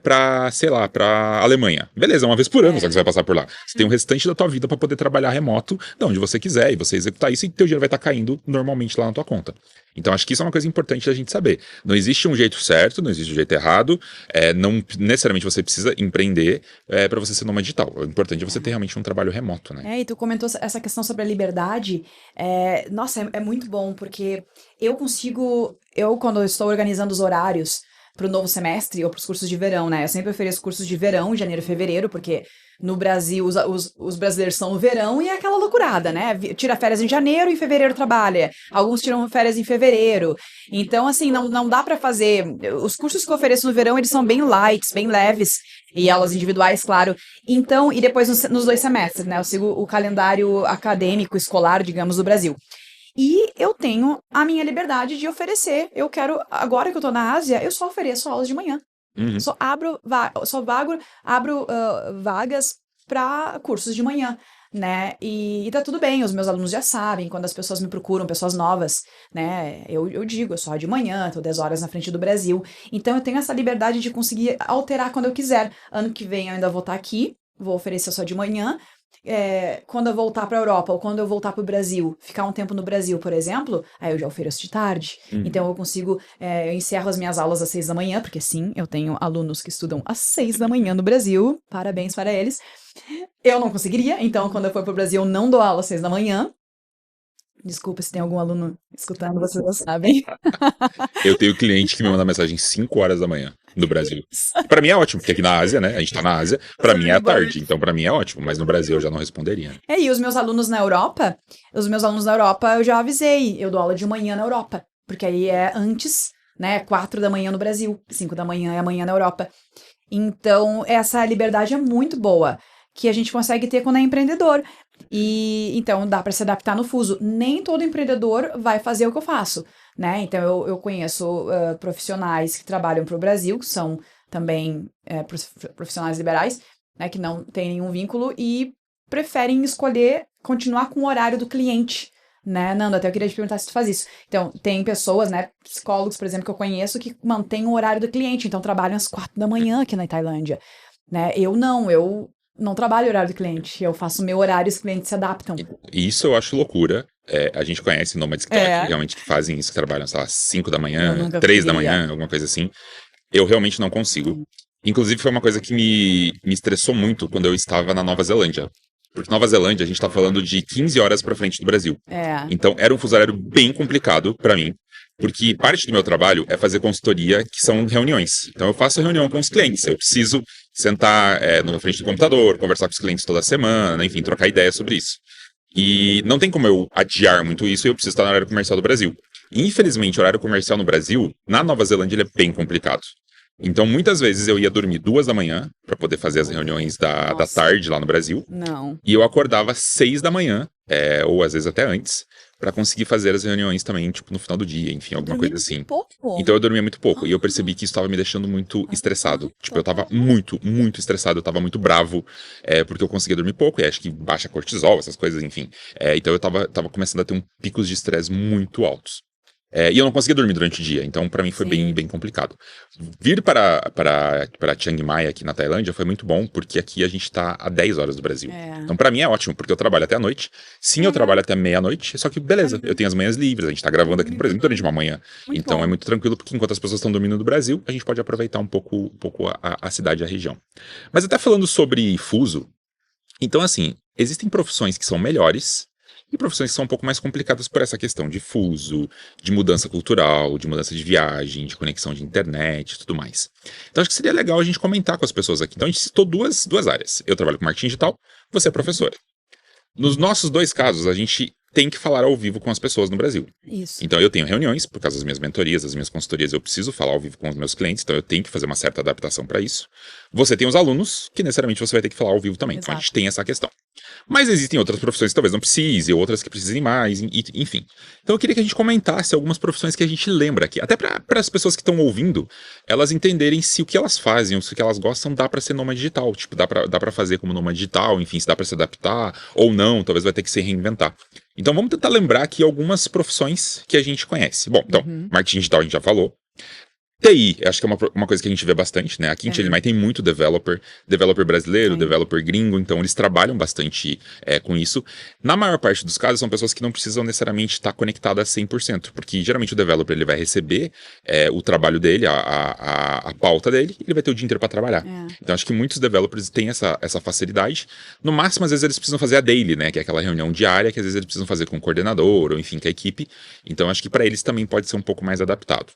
pra, sei lá, pra Alemanha. Beleza, uma vez por ano, só que você vai passar por lá. Você tem o restante da tua vida pra poder trabalhar remoto de onde você quiser, e você executar isso, e teu dinheiro vai estar caindo normalmente lá na tua conta. Então acho que isso é uma coisa importante da gente saber. Não existe um jeito certo, não existe um jeito errado, não necessariamente você precisa empreender pra você ser nômade digital. O importante é você ter realmente um trabalho remoto, né? E tu comentou essa questão sobre a liberdade. Nossa, é muito bom, porque quando eu estou organizando os horários para o novo semestre ou para os cursos de verão, né? Eu sempre ofereço cursos de verão, janeiro e fevereiro, porque no Brasil os brasileiros estão no verão e é aquela loucurada, né? Tira férias em janeiro e em fevereiro trabalha. Alguns tiram férias em fevereiro. Então, assim, não dá para fazer. Os cursos que eu ofereço no verão, eles são bem lights, bem leves. E aulas individuais, claro. Então, e depois nos 2 semestres, né? Eu sigo o calendário acadêmico, escolar, digamos, do Brasil. E eu tenho a minha liberdade de oferecer. Agora que eu tô na Ásia, eu só ofereço aulas de manhã. Uhum. Só abro vagas para cursos de manhã, né? E tá tudo bem, os meus alunos já sabem, quando as pessoas me procuram, pessoas novas, né? Eu digo, eu só de manhã, tô 10 horas na frente do Brasil. Então eu tenho essa liberdade de conseguir alterar quando eu quiser. Ano que vem eu ainda vou estar aqui, vou oferecer só de manhã. Quando eu voltar para a Europa ou quando eu voltar para o Brasil, ficar um tempo no Brasil, por exemplo, aí eu já ofereço de tarde. Então eu consigo, eu encerro as minhas aulas às 6 da manhã, porque sim, eu tenho alunos que estudam às 6 da manhã no Brasil, parabéns para eles. Eu não conseguiria, então quando eu for para o Brasil eu não dou aula às 6 da manhã. Desculpa se tem algum aluno escutando, vocês não sabem. Eu tenho cliente que me manda mensagem 5 horas da manhã no Brasil. Pra mim é ótimo, porque aqui na Ásia, né? A gente tá na Ásia, pra mim é à tarde, então pra mim é ótimo, mas no Brasil eu já não responderia. E os meus alunos na Europa, eu já avisei, eu dou aula de manhã na Europa, porque aí é antes, né? 4 da manhã no Brasil, 5 da manhã é amanhã na Europa. Então, essa liberdade é muito boa, que a gente consegue ter quando é empreendedor. E então dá para se adaptar no fuso. Nem todo empreendedor vai fazer o que eu faço, né? Então eu conheço profissionais que trabalham para o Brasil, que são também profissionais liberais, né? Que não têm nenhum vínculo e preferem escolher continuar com o horário do cliente, né, Nando? Até eu queria te perguntar se tu faz isso. Então, tem pessoas, né, psicólogos, por exemplo, que eu conheço, que mantêm o horário do cliente, então trabalham às 4 da manhã aqui na Tailândia, né? Eu não trabalho o horário do cliente, eu faço o meu horário e os clientes se adaptam. Isso eu acho loucura. A gente conhece nômades que realmente que fazem isso, que trabalham, sei lá, 5 da manhã, 3 da manhã, alguma coisa assim. Eu realmente não consigo. Inclusive, foi uma coisa que me estressou muito quando eu estava na Nova Zelândia. Porque Nova Zelândia, a gente tá falando de 15 horas pra frente do Brasil. Então, era um fuso horário bem complicado pra mim. Porque parte do meu trabalho é fazer consultoria, que são reuniões. Então eu faço reunião com os clientes. Eu preciso sentar na frente do computador, conversar com os clientes toda semana, enfim, trocar ideias sobre isso. E não tem como eu adiar muito isso e eu preciso estar no horário comercial do Brasil. E, infelizmente, o horário comercial no Brasil, na Nova Zelândia, ele é bem complicado. Então, muitas vezes eu ia dormir 2 da manhã para poder fazer as reuniões da Nossa. tarde lá no Brasil. Não. E eu acordava 6 da manhã, ou às vezes até antes, para conseguir fazer as reuniões também, tipo, no final do dia, enfim, alguma Dormir coisa assim. pouco. Então eu dormia muito pouco. E eu percebi que isso estava me deixando muito estressado. Tipo, eu tava muito, muito estressado. Eu tava muito bravo. Porque eu conseguia dormir pouco. E acho que baixa cortisol, essas coisas, enfim. Então eu tava começando a ter picos de estresse muito altos. E eu não conseguia dormir durante o dia, então pra mim foi bem, Sim. bem complicado. Vir para Chiang Mai aqui na Tailândia foi muito bom, porque aqui a gente tá a 10 horas do Brasil. É. Então pra mim é ótimo, porque eu trabalho até a noite. Sim, eu trabalho até meia-noite, só que beleza, eu tenho as manhãs livres, a gente tá gravando aqui, por exemplo, durante uma manhã. Muito Então bom. é muito tranquilo, porque enquanto as pessoas estão dormindo no Brasil, a gente pode aproveitar um pouco a cidade e a região. Mas até falando sobre fuso, então assim, existem profissões que são melhores e profissões que são um pouco mais complicadas por essa questão de fuso, de mudança cultural, de mudança de viagem, de conexão de internet e tudo mais. Então acho que seria legal a gente comentar com as pessoas aqui. Então a gente citou duas áreas. Eu trabalho com marketing digital, você é professora. Nos nossos dois casos, a gente tem que falar ao vivo com as pessoas no Brasil. Isso. Então eu tenho reuniões, por causa das minhas mentorias, das minhas consultorias, eu preciso falar ao vivo com os meus clientes, então eu tenho que fazer uma certa adaptação para isso. Você tem os alunos, que necessariamente você vai ter que falar ao vivo também. Então a gente tem essa questão. Mas existem outras profissões que talvez não precise, outras que precisem mais, enfim. Então eu queria que a gente comentasse algumas profissões que a gente lembra aqui, até para as pessoas que estão ouvindo, elas entenderem se o que elas fazem, ou se o que elas gostam dá para ser nômade digital, tipo, dá para fazer como nômade digital, enfim, se dá para se adaptar ou não, talvez vai ter que se reinventar. Então vamos tentar lembrar aqui algumas profissões que a gente conhece. Bom, então, marketing digital a gente já falou. TI, acho que é uma coisa que a gente vê bastante, né? Aqui em Chiang Mai tem muito developer brasileiro, developer gringo, então eles trabalham bastante com isso. Na maior parte dos casos, são pessoas que não precisam necessariamente estar conectadas a 100%, porque geralmente o developer ele vai receber o trabalho dele, a pauta dele, e ele vai ter o dia inteiro para trabalhar. Então acho que muitos developers têm essa facilidade. No máximo, às vezes eles precisam fazer a daily, né? Que é aquela reunião diária que às vezes eles precisam fazer com o coordenador, ou enfim, com a equipe. Então acho que para eles também pode ser um pouco mais adaptado.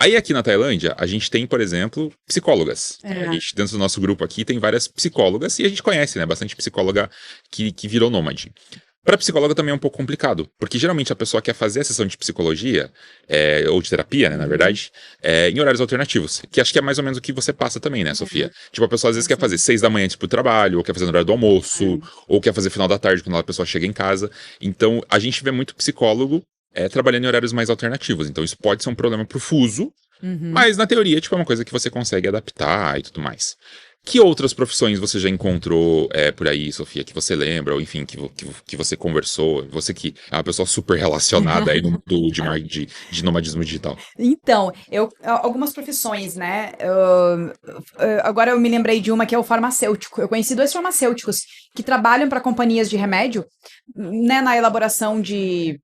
Aí aqui na Tailândia, a gente tem, por exemplo, psicólogas. A gente, dentro do nosso grupo aqui, tem várias psicólogas e a gente conhece, né? Bastante psicóloga que virou nômade. Para psicóloga também é um pouco complicado, porque geralmente a pessoa quer fazer a sessão de psicologia, ou de terapia, né, na verdade, em horários alternativos, que acho que é mais ou menos o que você passa também, né, Sofia? Tipo, a pessoa às vezes quer fazer 6 da manhã antes pro trabalho, ou quer fazer no horário do almoço, ou quer fazer final da tarde quando a pessoa chega em casa. Então, a gente vê muito psicólogo trabalhando em horários mais alternativos. Então isso pode ser um problema pro fuso, mas na teoria tipo, é uma coisa que você consegue adaptar e tudo mais. Que outras profissões você já encontrou por aí, Sofia, que você lembra, ou enfim, que você conversou, você que é uma pessoa super relacionada aí de nomadismo digital? Então, algumas profissões, né? Agora eu me lembrei de uma que é o farmacêutico. Eu conheci 2 farmacêuticos que trabalham para companhias de remédio, né, na elaboração de.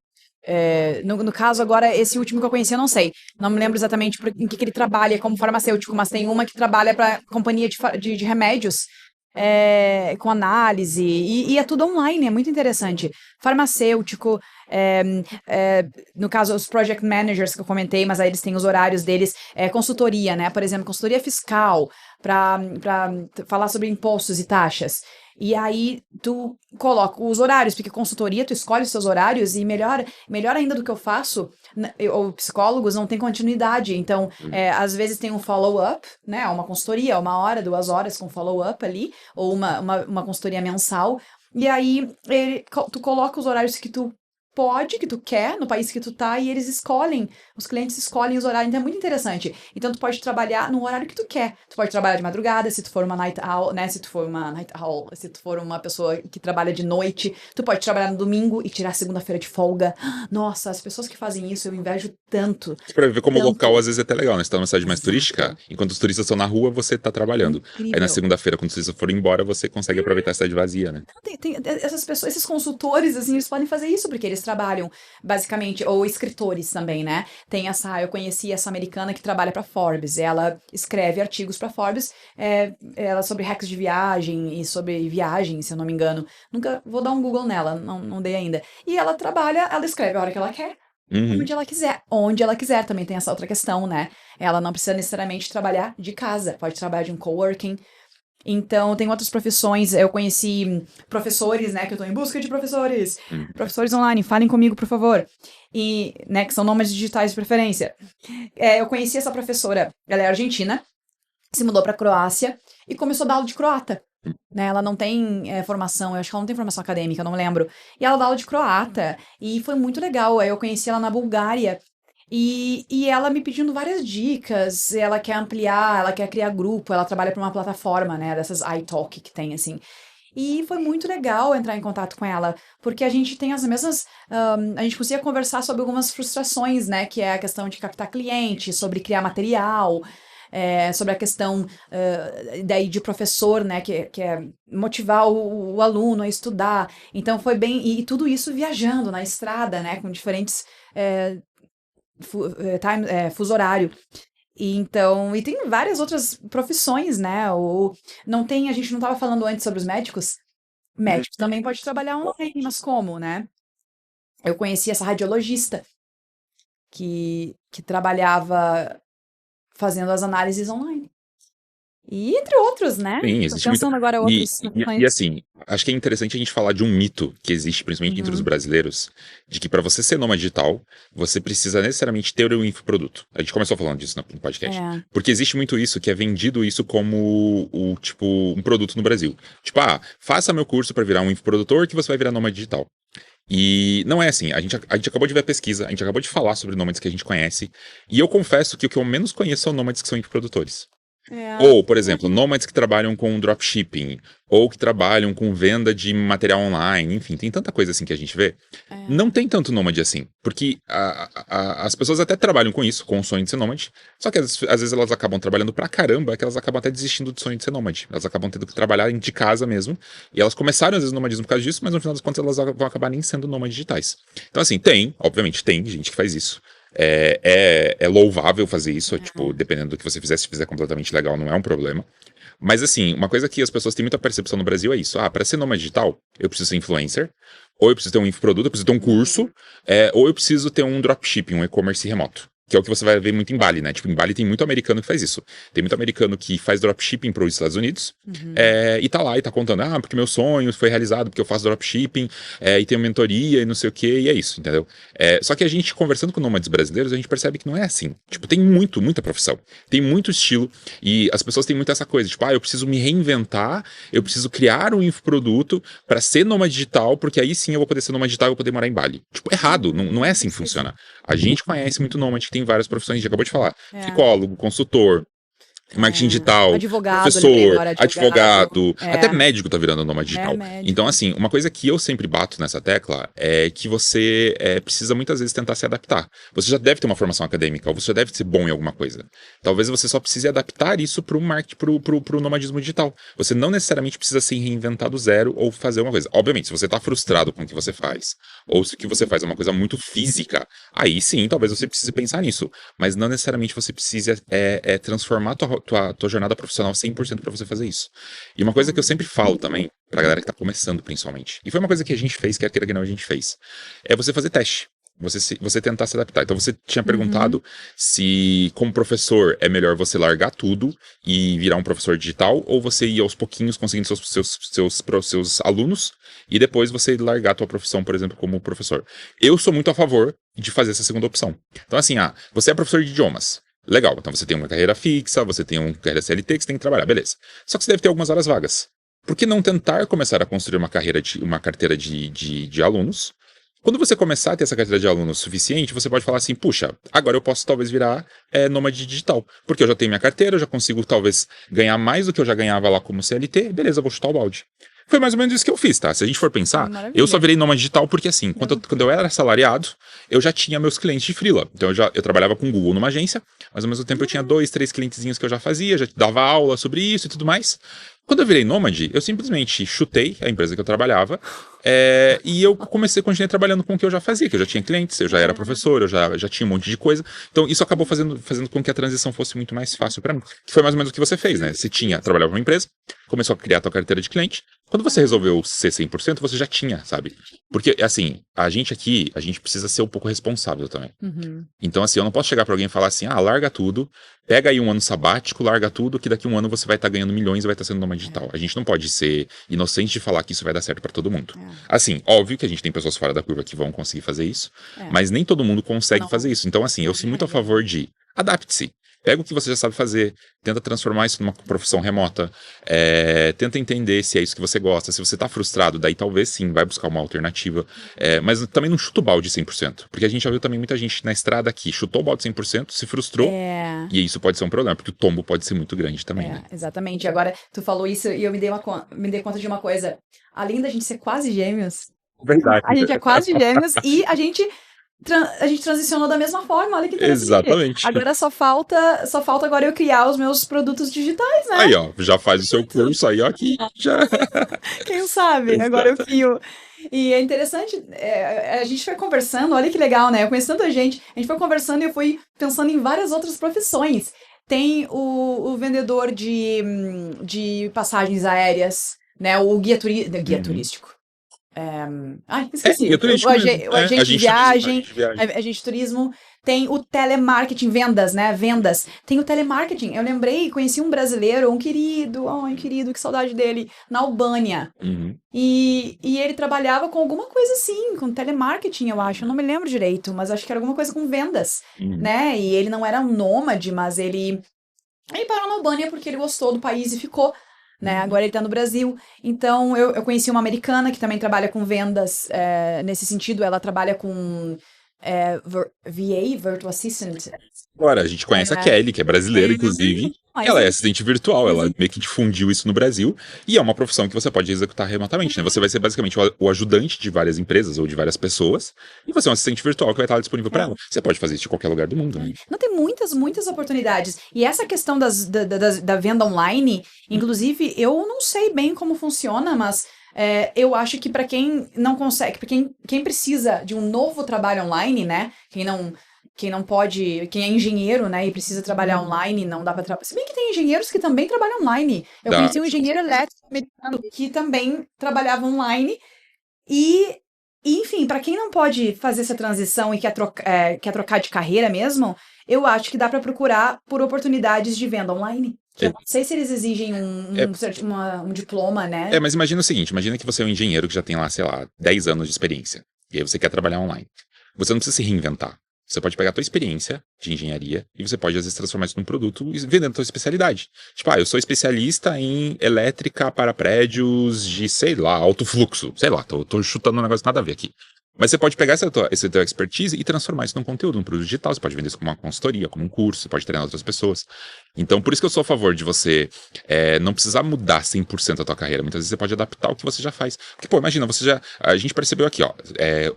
No caso, agora, esse último que eu conheci, eu não sei. Não me lembro exatamente em que ele trabalha como farmacêutico, mas tem uma que trabalha para companhia de remédios, com análise, e é tudo online, é muito interessante. Farmacêutico, no caso, os project managers que eu comentei, mas aí eles têm os horários deles, consultoria, né? Por exemplo, consultoria fiscal, para falar sobre impostos e taxas. E aí tu coloca os horários, porque consultoria, tu escolhe os seus horários e melhor ainda do que eu faço, ou psicólogos não tem continuidade, então às vezes tem um follow-up, né, uma consultoria, 1 hora, 2 horas com follow-up ali, ou uma consultoria mensal, e aí tu coloca os horários que tu que tu quer, no país que tu tá, e eles escolhem, os clientes escolhem os horários, então é muito interessante. Então tu pode trabalhar no horário que tu quer. Tu pode trabalhar de madrugada, se tu for uma night owl, né, se tu for uma night owl, se tu for uma pessoa que trabalha de noite, tu pode trabalhar no domingo e tirar segunda-feira de folga. Nossa, as pessoas que fazem isso, eu invejo tanto. Pra ver como o Tanto. local às vezes é até legal, né? Você tá numa cidade mais Exato. turística, enquanto os turistas estão na rua, você tá trabalhando. Aí na Incrível. segunda-feira, quando os turistas forem embora, você consegue aproveitar a cidade vazia, né? Tem essas pessoas, esses consultores, assim, eles podem fazer isso, porque eles trabalham, basicamente, ou escritores também, né? Eu conheci essa americana que trabalha pra Forbes, ela escreve artigos pra Forbes, ela sobre hacks de viagem e sobre viagem, se eu não me engano. Nunca vou dar um Google nela, não dei ainda. E ela escreve a hora que ela quer, Uhum. Onde ela quiser, também tem essa outra questão, né? Ela não precisa necessariamente trabalhar de casa, pode trabalhar de um coworking. Então, tem outras profissões, eu conheci professores, né, que eu tô em busca de professores. Uhum. Professores online, falem comigo, por favor. E, né, que são nômades digitais de preferência. Eu conheci essa professora, ela é argentina, se mudou pra Croácia e começou a dar aula de croata. Né, ela não tem formação, eu acho que ela não tem formação acadêmica, eu não me lembro. E ela dá aula de croata, e foi muito legal. Eu conheci ela na Bulgária, e ela me pedindo várias dicas, ela quer ampliar, ela quer criar grupo, ela trabalha para uma plataforma, né, dessas iTalk que tem, assim. E foi muito legal entrar em contato com ela, porque a gente tem as mesmas. A gente conseguia conversar sobre algumas frustrações, né, que é a questão de captar cliente, sobre criar material, sobre a questão daí de professor, né, que é motivar o aluno a estudar. Então foi bem. E tudo isso viajando na estrada, né, com diferentes. Fuso horário. E tem várias outras profissões, né? Não tem, a gente não estava falando antes sobre os médicos. Médico também pode trabalhar online, mas como, né? Eu conheci essa radiologista que trabalhava fazendo as análises online. E entre outros, né? Sim, Tô existe muito. pensando agora E, outras e profissões. assim, acho que é interessante a gente falar de um mito que existe, principalmente entre os Uhum. brasileiros, de que para você ser nômade digital, você precisa necessariamente ter um infoproduto. A gente começou falando disso no podcast. É. Porque existe muito isso, que é vendido isso como tipo, um produto no Brasil. Tipo, faça meu curso para virar um infoprodutor que você vai virar nômade digital. E não é assim, a gente acabou de ver a pesquisa, a gente acabou de falar sobre nômades que a gente conhece, e eu confesso que o que eu menos conheço são nômades que são infoprodutores. É. Ou, por exemplo, nômades que trabalham com dropshipping, ou que trabalham com venda de material online, enfim, tem tanta coisa assim que a gente vê. Não tem tanto nômade assim, porque as pessoas até trabalham com isso, com o sonho de ser nômade, só que às vezes elas acabam trabalhando pra caramba, que elas acabam até desistindo do sonho de ser nômade. Elas acabam tendo que trabalhar de casa mesmo, e elas começaram às vezes o nomadismo por causa disso, mas no final das contas elas vão acabar nem sendo nômades digitais. Então assim, obviamente tem gente que faz isso. É louvável fazer isso, tipo, dependendo do que você fizer, se fizer completamente legal, não é um problema. Mas assim, uma coisa que as pessoas têm muita percepção no Brasil é isso. Para ser nômade digital, eu preciso ser influencer, ou eu preciso ter um infoproduto, eu preciso ter um curso, ou eu preciso ter um dropshipping, um e-commerce remoto. Que é o que você vai ver muito em Bali, né? Tipo, em Bali tem muito americano que faz isso. Tem muito americano que faz dropshipping para os Estados Unidos e tá lá e tá contando, porque meu sonho foi realizado, porque eu faço dropshipping e tenho mentoria e não sei o que, e é isso, entendeu? Só que a gente, conversando com nômades brasileiros, a gente percebe que não é assim. Tipo, tem muita profissão, tem muito estilo, e as pessoas têm muito essa coisa, tipo, eu preciso me reinventar, eu preciso criar um infoproduto para ser nômade digital, porque aí sim eu vou poder ser nômade digital e vou poder morar em Bali. Tipo, errado, não é assim que funciona. A gente conhece muito nômade, tem várias profissões, a gente acabou de falar. Psicólogo, consultor, marketing digital, Advogado, lembrei professor, agora, advogado. advogado, até médico tá virando nômade digital. Médico. Então, assim, uma coisa que eu sempre bato nessa tecla é que você precisa muitas vezes tentar se adaptar. Você já deve ter uma formação acadêmica, ou você já deve ser bom em alguma coisa. Talvez você só precise adaptar isso pro marketing, pro nomadismo digital. Você não necessariamente precisa se reinventar do zero ou fazer uma coisa. Obviamente, se você tá frustrado com o que você faz, ou se o que você faz é uma coisa muito física, aí sim, talvez você precise pensar nisso. Mas não necessariamente você precisa transformar tua jornada profissional 100% para você fazer isso. E uma coisa que eu sempre falo também, pra galera que tá começando principalmente, e foi uma coisa que a gente fez, quer queira que não a gente fez, é você fazer teste. Você tentar se adaptar. Então você tinha perguntado se, como professor, é melhor você largar tudo e virar um professor digital, ou você ir aos pouquinhos conseguindo seus alunos e depois você largar a tua profissão, por exemplo, como professor. Eu sou muito a favor de fazer essa segunda opção. Então assim, você é professor de idiomas. Legal, então você tem uma carreira fixa, você tem uma carreira CLT que você tem que trabalhar, beleza. Só que você deve ter algumas horas vagas. Por que não tentar começar a construir uma carteira de alunos? Quando você começar a ter essa carteira de alunos suficiente, você pode falar assim, puxa, agora eu posso talvez virar nômade digital. Porque eu já tenho minha carteira, eu já consigo talvez ganhar mais do que eu já ganhava lá como CLT, beleza, eu vou chutar o balde. Foi mais ou menos isso que eu fiz, tá? Se a gente for pensar, eu só virei nômade digital porque assim, quando eu era assalariado, eu já tinha meus clientes de freela. Então eu trabalhava com o Google numa agência, mas ao mesmo tempo eu tinha 2, 3 clientezinhos que eu já fazia, já dava aula sobre isso e tudo mais. Quando eu virei nômade, eu simplesmente chutei a empresa que eu trabalhava, E eu continuei trabalhando com o que eu já fazia, que eu já tinha clientes, eu já era professor, eu já tinha um monte de coisa. Então, isso acabou fazendo com que a transição fosse muito mais fácil pra mim. Que foi mais ou menos o que você fez, né? Você trabalhava numa empresa, começou a criar a tua carteira de cliente. Quando você resolveu ser 100%, você já tinha, sabe? Porque, assim, a gente precisa ser um pouco responsável também. Uhum. Então, assim, eu não posso chegar pra alguém e falar assim, larga tudo, pega aí um ano sabático, larga tudo, que daqui a um ano você vai estar ganhando milhões e vai estar sendo nômade digital. A gente não pode ser inocente de falar que isso vai dar certo pra todo mundo. Assim, óbvio que a gente tem pessoas fora da curva que vão conseguir fazer isso, mas nem todo mundo consegue fazer isso. Então, assim, eu sou muito a favor de adapte-se. Pega o que você já sabe fazer, tenta transformar isso numa profissão remota, tenta entender se é isso que você gosta. Se você tá frustrado, daí talvez sim, vai buscar uma alternativa. Mas também não chuta o balde 100%, porque a gente já viu também muita gente na estrada aqui, chutou o balde 100%, se frustrou, e isso pode ser um problema, porque o tombo pode ser muito grande também, né? Exatamente. Agora, tu falou isso e eu me dei conta de uma coisa. Além da gente ser quase gêmeos, Verdade. a gente é quase gêmeos e a gente transicionou da mesma forma, olha que interessante. Exatamente. Agora só falta agora eu criar os meus produtos digitais, né? Aí, ó, já faz o seu curso aí, ó, aqui já... Quem sabe? Agora eu crio. E é interessante, a gente foi conversando, olha que legal, né? Eu conheço tanta gente, a gente foi conversando e eu fui pensando em várias outras profissões. Tem o vendedor de passagens aéreas, né? O guia turístico. Esqueci. Guia turístico mesmo. O agente de viagem, agente de turismo. Tem o telemarketing, vendas, né? Vendas. Tem o telemarketing. Eu lembrei, conheci um brasileiro, um querido, que saudade dele, na Albânia. Uhum. E ele trabalhava com alguma coisa assim, com telemarketing, eu acho. Eu não me lembro direito, mas acho que era alguma coisa com vendas, né? E ele não era um nômade, mas ele parou na Albânia porque ele gostou do país e ficou. Né? Agora ele tá no Brasil. Então, eu conheci uma americana que também trabalha com vendas nesse sentido. Ela trabalha com VA, Virtual Assistant. Agora, a gente conhece a Kelly, que é brasileira, inclusive. Ela é assistente virtual, ela meio que difundiu isso no Brasil. E é uma profissão que você pode executar remotamente, né? Você vai ser basicamente o ajudante de várias empresas ou de várias pessoas. E você é um assistente virtual que vai estar disponível para ela. Você pode fazer isso de qualquer lugar do mundo, né? Não, tem muitas oportunidades. E essa questão da venda online, inclusive, eu não sei bem como funciona, mas eu acho que para quem não consegue, para quem precisa de um novo trabalho online, né? Quem não pode, quem é engenheiro, né, e precisa trabalhar online, não dá para trabalhar. Se bem que tem engenheiros que também trabalham online. Eu conheci um engenheiro elétrico americano que também trabalhava online e enfim, para quem não pode fazer essa transição e quer trocar de carreira mesmo, eu acho que dá para procurar por oportunidades de venda online. Eu não sei se eles exigem um diploma, né? Mas imagina o seguinte, imagina que você é um engenheiro que já tem lá, sei lá, 10 anos de experiência. E aí você quer trabalhar online. Você não precisa se reinventar. Você pode pegar a tua experiência de engenharia e você pode, às vezes, transformar isso num produto e vender a tua especialidade. Tipo, eu sou especialista em elétrica para prédios de, sei lá, alto fluxo. Sei lá, tô chutando um negócio nada a ver aqui. Mas você pode pegar esse teu expertise e transformar isso num conteúdo, num produto digital. Você pode vender isso como uma consultoria, como um curso, você pode treinar outras pessoas. Então, por isso que eu sou a favor de você não precisar mudar 100% a tua carreira. Muitas vezes você pode adaptar o que você já faz. Porque, pô, imagina, a gente percebeu aqui, ó,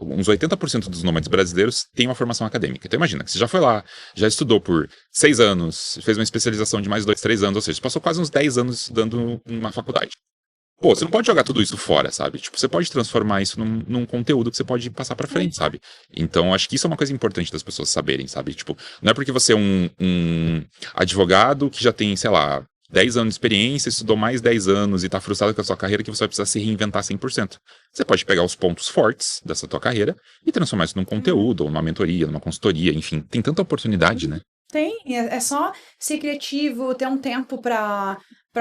uns 80% dos nômades brasileiros têm uma formação acadêmica. Então, imagina que você já foi lá, já estudou por 6 anos, fez uma especialização de mais 2, 3 anos, ou seja, você passou quase uns 10 anos estudando numa faculdade. Pô, você não pode jogar tudo isso fora, sabe? Tipo, você pode transformar isso num conteúdo que você pode passar pra frente, sabe? Então, acho que isso é uma coisa importante das pessoas saberem, sabe? Tipo, não é porque você é um advogado que já tem, sei lá, 10 anos de experiência, estudou mais 10 anos e tá frustrado com a sua carreira que você vai precisar se reinventar 100%. Você pode pegar os pontos fortes dessa tua carreira e transformar isso num conteúdo, ou numa mentoria, numa consultoria, enfim. Tem tanta oportunidade, né? Tem, é só ser criativo, ter um tempo para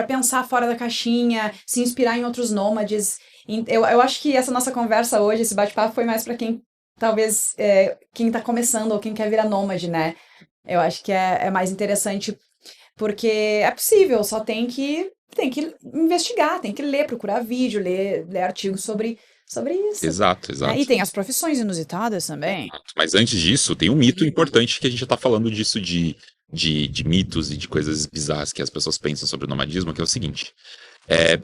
pensar fora da caixinha, se inspirar em outros nômades. Eu acho que essa nossa conversa hoje, esse bate-papo, foi mais para quem, talvez, quem tá começando ou quem quer virar nômade, né? Eu acho que é mais interessante, porque é possível, só tem que investigar, tem que ler, procurar vídeo, ler artigos sobre isso. Exato. E tem as profissões inusitadas também. Mas antes disso, tem um mito importante que a gente já tá falando disso de mitos e de coisas bizarras que as pessoas pensam sobre o nomadismo, que é o seguinte.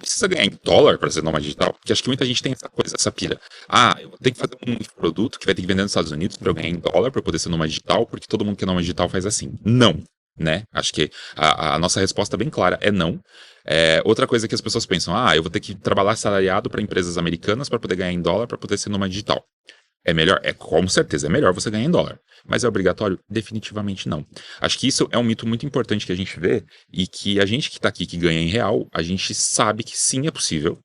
Precisa ganhar em dólar para ser nômade digital? Porque acho que muita gente tem essa coisa, essa pira. Eu vou ter que fazer um produto que vai ter que vender nos Estados Unidos para eu ganhar em dólar para poder ser nômade digital, porque todo mundo que é nômade digital faz assim. Não. né? Acho que a nossa resposta é bem clara, é não. Outra coisa que as pessoas pensam, eu vou ter que trabalhar salariado para empresas americanas para poder ganhar em dólar, para poder ser nômade digital. É melhor? Com certeza é melhor você ganhar em dólar. Mas é obrigatório? Definitivamente não. Acho que isso é um mito muito importante que a gente vê e que a gente que tá aqui que ganha em real, a gente sabe que sim é possível.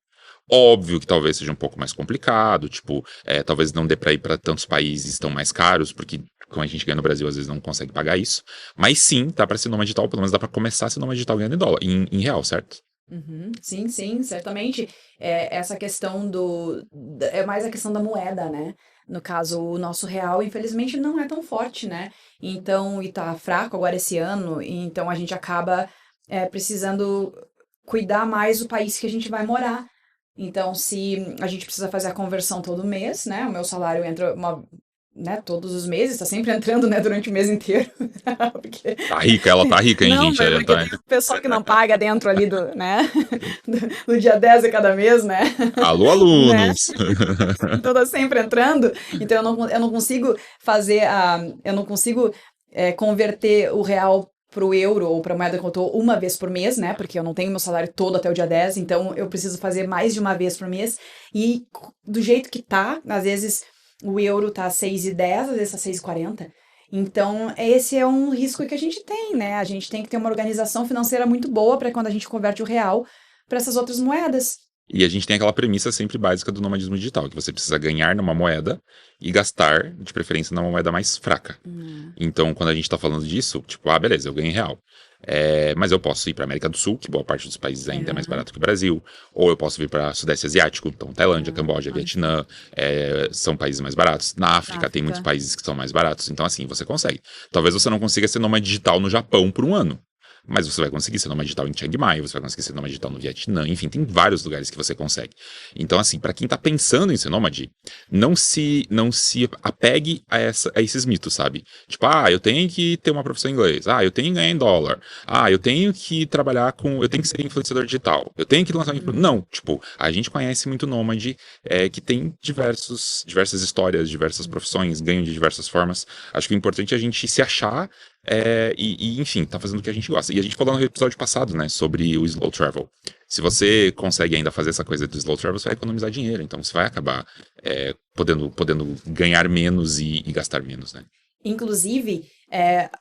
Óbvio que talvez seja um pouco mais complicado, tipo, talvez não dê pra ir pra tantos países tão mais caros, porque como a gente ganha no Brasil, às vezes não consegue pagar isso. Mas sim, dá pra ser nômade digital, pelo menos dá pra começar a ser nômade digital ganhando em dólar, em real, certo? Uhum. Sim, sim, certamente. Essa questão é mais a questão da moeda, né? No caso, o nosso real, infelizmente, não é tão forte, né? Então, e tá fraco agora esse ano, e então a gente acaba precisando cuidar mais do país que a gente vai morar. Então, se a gente precisa fazer a conversão todo mês, né? O meu salário entra todos os meses, tá sempre entrando, né, durante o mês inteiro. Porque Tá rica, ela tá rica, hein, não, gente? mas Ela porque tá... tem o pessoal que não paga dentro ali né? Do dia 10 de cada mês, né? Alô, Né? alunos! Então tá sempre entrando. Então eu não consigo eu não consigo converter o real pro euro ou pra moeda que eu tô uma vez por mês, né? Porque eu não tenho meu salário todo até o dia 10, então eu preciso fazer mais de uma vez por mês. E do jeito que tá, às vezes o euro tá 6,10, às vezes tá 6,40. Então, esse é um risco que a gente tem, né? A gente tem que ter uma organização financeira muito boa para quando a gente converte o real para essas outras moedas. E a gente tem aquela premissa sempre básica do nomadismo digital, que você precisa ganhar numa moeda e gastar, de preferência, numa moeda mais fraca. Então, quando a gente tá falando disso, tipo, beleza, eu ganho em real. Mas eu posso ir para América do Sul, que boa parte dos países ainda é mais barato que o Brasil, ou eu posso vir para Sudeste Asiático, então Tailândia, Camboja, Vietnã, são países mais baratos. Na África tem muitos países que são mais baratos, então assim, você consegue. Talvez você não consiga ser nômade digital no Japão por um ano, mas você vai conseguir ser nômade digital em Chiang Mai, você vai conseguir ser nômade digital no Vietnã, enfim, tem vários lugares que você consegue. Então, assim, para quem tá pensando em ser nômade, não se apegue a esses mitos, sabe? Tipo, eu tenho que ter uma profissão em inglês, eu tenho que ganhar em dólar, eu tenho que trabalhar eu tenho que ser influenciador digital, eu tenho que lançar Não, tipo, a gente conhece muito nômade que tem diversas histórias, diversas profissões, ganham de diversas formas. Acho que o importante é a gente se achar enfim, tá fazendo o que a gente gosta. E a gente falou no episódio passado, né, sobre o slow travel. Se você consegue ainda fazer essa coisa do slow travel, você vai economizar dinheiro. Então você vai acabar podendo ganhar menos e gastar menos, né? Inclusive,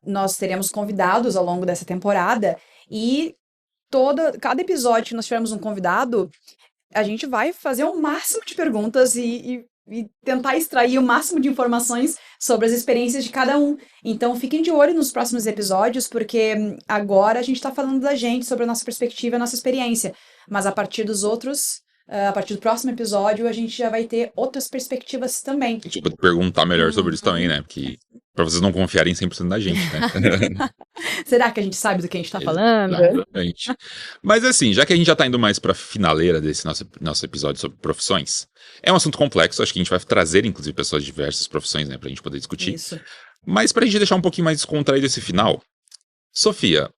nós teremos convidados ao longo dessa temporada e cada episódio que nós tivermos um convidado, a gente vai fazer o máximo de perguntas e tentar extrair o máximo de informações sobre as experiências de cada um. Então, fiquem de olho nos próximos episódios, porque agora a gente está falando da gente, sobre a nossa perspectiva, a nossa experiência. Mas a partir a partir do próximo episódio, a gente já vai ter outras perspectivas também. A gente pode perguntar melhor sobre isso também, né? Porque pra vocês não confiarem 100% na gente, né? Será que a gente sabe do que a gente tá falando? Exatamente. Mas assim, já que a gente já tá indo mais pra finaleira desse nosso episódio sobre profissões, é um assunto complexo, acho que a gente vai trazer, inclusive, pessoas de diversas profissões, né, pra gente poder discutir. Isso. Mas pra gente deixar um pouquinho mais descontraído esse final, Sofia,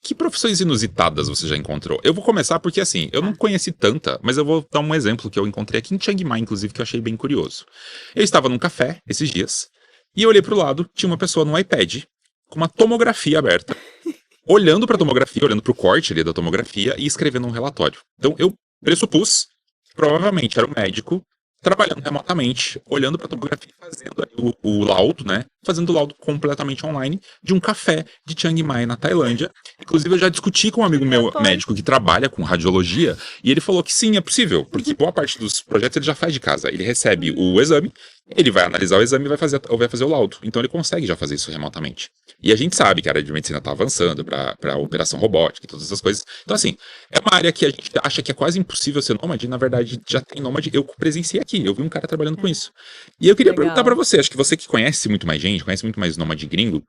que profissões inusitadas você já encontrou? Eu vou começar porque, assim, eu não conheci tanta, mas eu vou dar um exemplo que eu encontrei aqui em Chiang Mai, inclusive, que eu achei bem curioso. Eu estava num café esses dias, e eu olhei pro lado, tinha uma pessoa no iPad, com uma tomografia aberta, olhando pra tomografia, olhando pro corte ali da tomografia e escrevendo um relatório. Então, eu pressupus que provavelmente era um médico trabalhando remotamente, olhando para a tomografia e fazendo aí o laudo, né? Fazendo o laudo completamente online de um café de Chiang Mai, na Tailândia. Inclusive, eu já discuti com um amigo meu médico que trabalha com radiologia e ele falou que sim, é possível, porque boa parte dos projetos ele já faz de casa. Ele recebe o exame, ele vai analisar o exame e vai fazer o laudo. Então, ele consegue já fazer isso remotamente. E a gente sabe que a área de medicina está avançando para operação robótica e todas essas coisas. Então, assim, é uma área que a gente acha que é quase impossível ser nômade, e, na verdade, já tem nômade. Eu presenciei aqui, eu vi um cara trabalhando com isso. E eu queria perguntar para você, acho que você que conhece muito mais gente, conhece muito mais nômade gringo,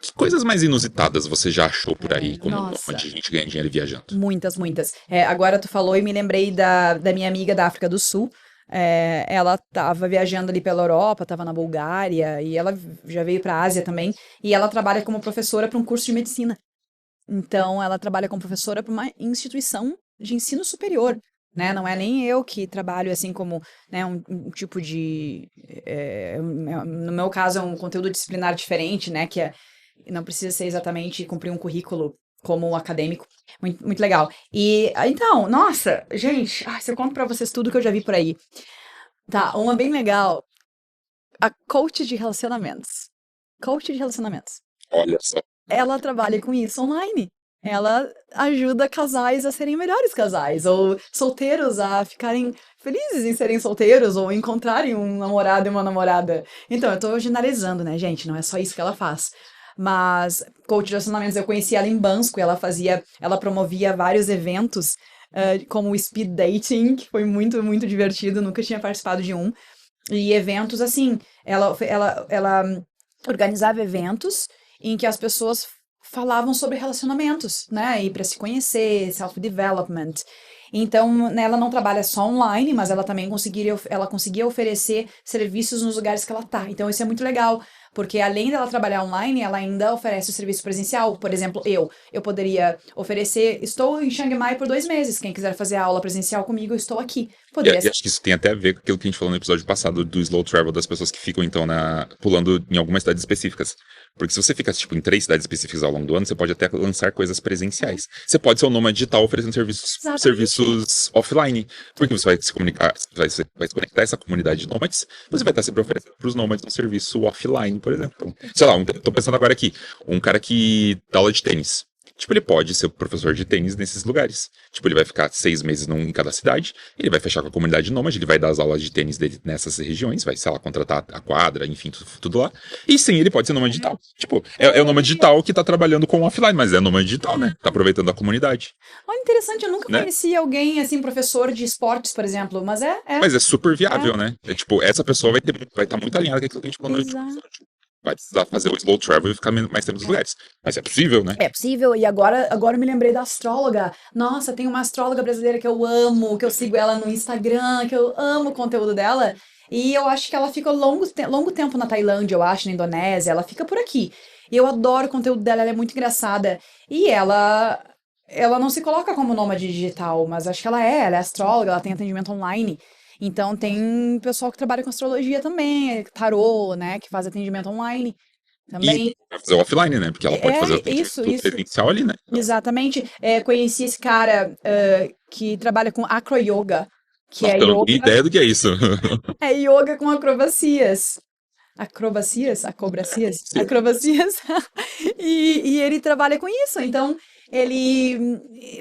que coisas mais inusitadas você já achou por aí como nômade, gente ganhando dinheiro viajando? Muitas, muitas. Agora tu falou e me lembrei da minha amiga da África do Sul. Ela estava viajando ali pela Europa, estava na Bulgária, e ela já veio para a Ásia também, e ela trabalha como professora para um curso de medicina. Então, ela trabalha como professora para uma instituição de ensino superior, né? Não é nem eu que trabalho assim como, né, um tipo de... no meu caso, é um conteúdo disciplinar diferente, né? Que não precisa ser exatamente cumprir um currículo como um acadêmico. Muito, muito legal. E então, nossa, gente, se eu conto pra vocês tudo que eu já vi por aí. Tá, uma bem legal. A coach de relacionamentos. Coach de relacionamentos. Olha só. Ela trabalha com isso online. Ela ajuda casais a serem melhores casais, ou solteiros a ficarem felizes em serem solteiros, ou encontrarem um namorado e uma namorada. Então, eu tô generalizando, né, gente? Não é só isso que ela faz. Mas, coach de relacionamentos, eu conheci ela em Bansko, ela promovia vários eventos, como o speed dating, que foi muito, muito divertido, nunca tinha participado de um. E eventos, assim, ela organizava eventos em que as pessoas falavam sobre relacionamentos, né? E para se conhecer, self-development. Então, né, ela não trabalha só online, mas ela também conseguia oferecer serviços nos lugares que ela tá. Então, isso é muito legal, porque além dela trabalhar online, ela ainda oferece o serviço presencial. Por exemplo, eu poderia oferecer, estou em Chiang Mai por 2 meses. Quem quiser fazer a aula presencial comigo, eu estou aqui. E acho que isso tem até a ver com aquilo que a gente falou no episódio passado do slow travel, das pessoas que ficam, então, pulando em algumas cidades específicas. Porque se você fica, tipo, em 3 cidades específicas ao longo do ano, você pode até lançar coisas presenciais. Você pode ser um nômade digital oferecendo serviços offline. Porque você vai se comunicar, vai se conectar a essa comunidade de nômades, você vai estar sempre oferecendo para os nômades um serviço offline, por exemplo. Sei lá, tô pensando agora aqui, um cara que dá aula de tênis. Tipo, ele pode ser professor de tênis nesses lugares. Tipo, ele vai ficar 6 meses em cada cidade, ele vai fechar com a comunidade nômade, ele vai dar as aulas de tênis dele nessas regiões, vai, sei lá, contratar a quadra, enfim, tudo lá. E sim, ele pode ser nômade digital. Tipo, é o nômade digital que tá trabalhando com offline, mas é nômade digital, né? Tá aproveitando a comunidade. Olha, interessante, eu nunca conheci alguém, assim, professor de esportes, por exemplo, mas Mas é super viável, né? É tipo, essa pessoa vai estar muito alinhada com aquilo que a gente falou no episódio. Vai precisar fazer o slow travel e ficar mais tempo nos lugares. Mas é possível, né? É possível, e agora eu me lembrei da astróloga. Nossa, tem uma astróloga brasileira que eu amo, que eu sigo ela no Instagram, que eu amo o conteúdo dela. E eu acho que ela fica longo tempo na Tailândia, eu acho, na Indonésia. Ela fica por aqui. E eu adoro o conteúdo dela, ela é muito engraçada. E ela não se coloca como nômade digital, mas acho que ela é astróloga, ela tem atendimento online. Então tem pessoal que trabalha com astrologia também, tarô, né, que faz atendimento online também. E vai fazer offline, né? Porque ela pode fazer o isso. presencial ali, né? Exatamente. Conheci esse cara que trabalha com acroyoga, que Nossa, é eu não tenho yoga. ideia do que é isso. É yoga com acrobacias. Acrobacias? Acrobacias. E ele trabalha com isso, então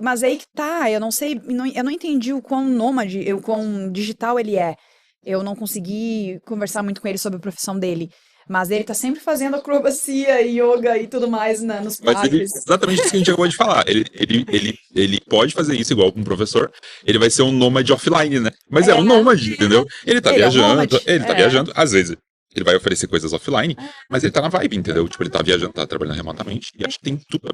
mas aí que tá, eu não sei, eu não entendi o quão nômade, o quão digital ele é. Eu não consegui conversar muito com ele sobre a profissão dele. Mas ele tá sempre fazendo acrobacia, yoga e tudo mais nos Mas parques. exatamente isso que a gente acabou de falar. Ele pode fazer isso igual com um professor. Ele vai ser um nômade offline, né? Mas é um nômade, entendeu? Ele tá viajando, viajando. Às vezes ele vai oferecer coisas offline, mas ele tá na vibe, entendeu? Tipo, ele tá viajando, tá trabalhando remotamente. E acho que tem tudo.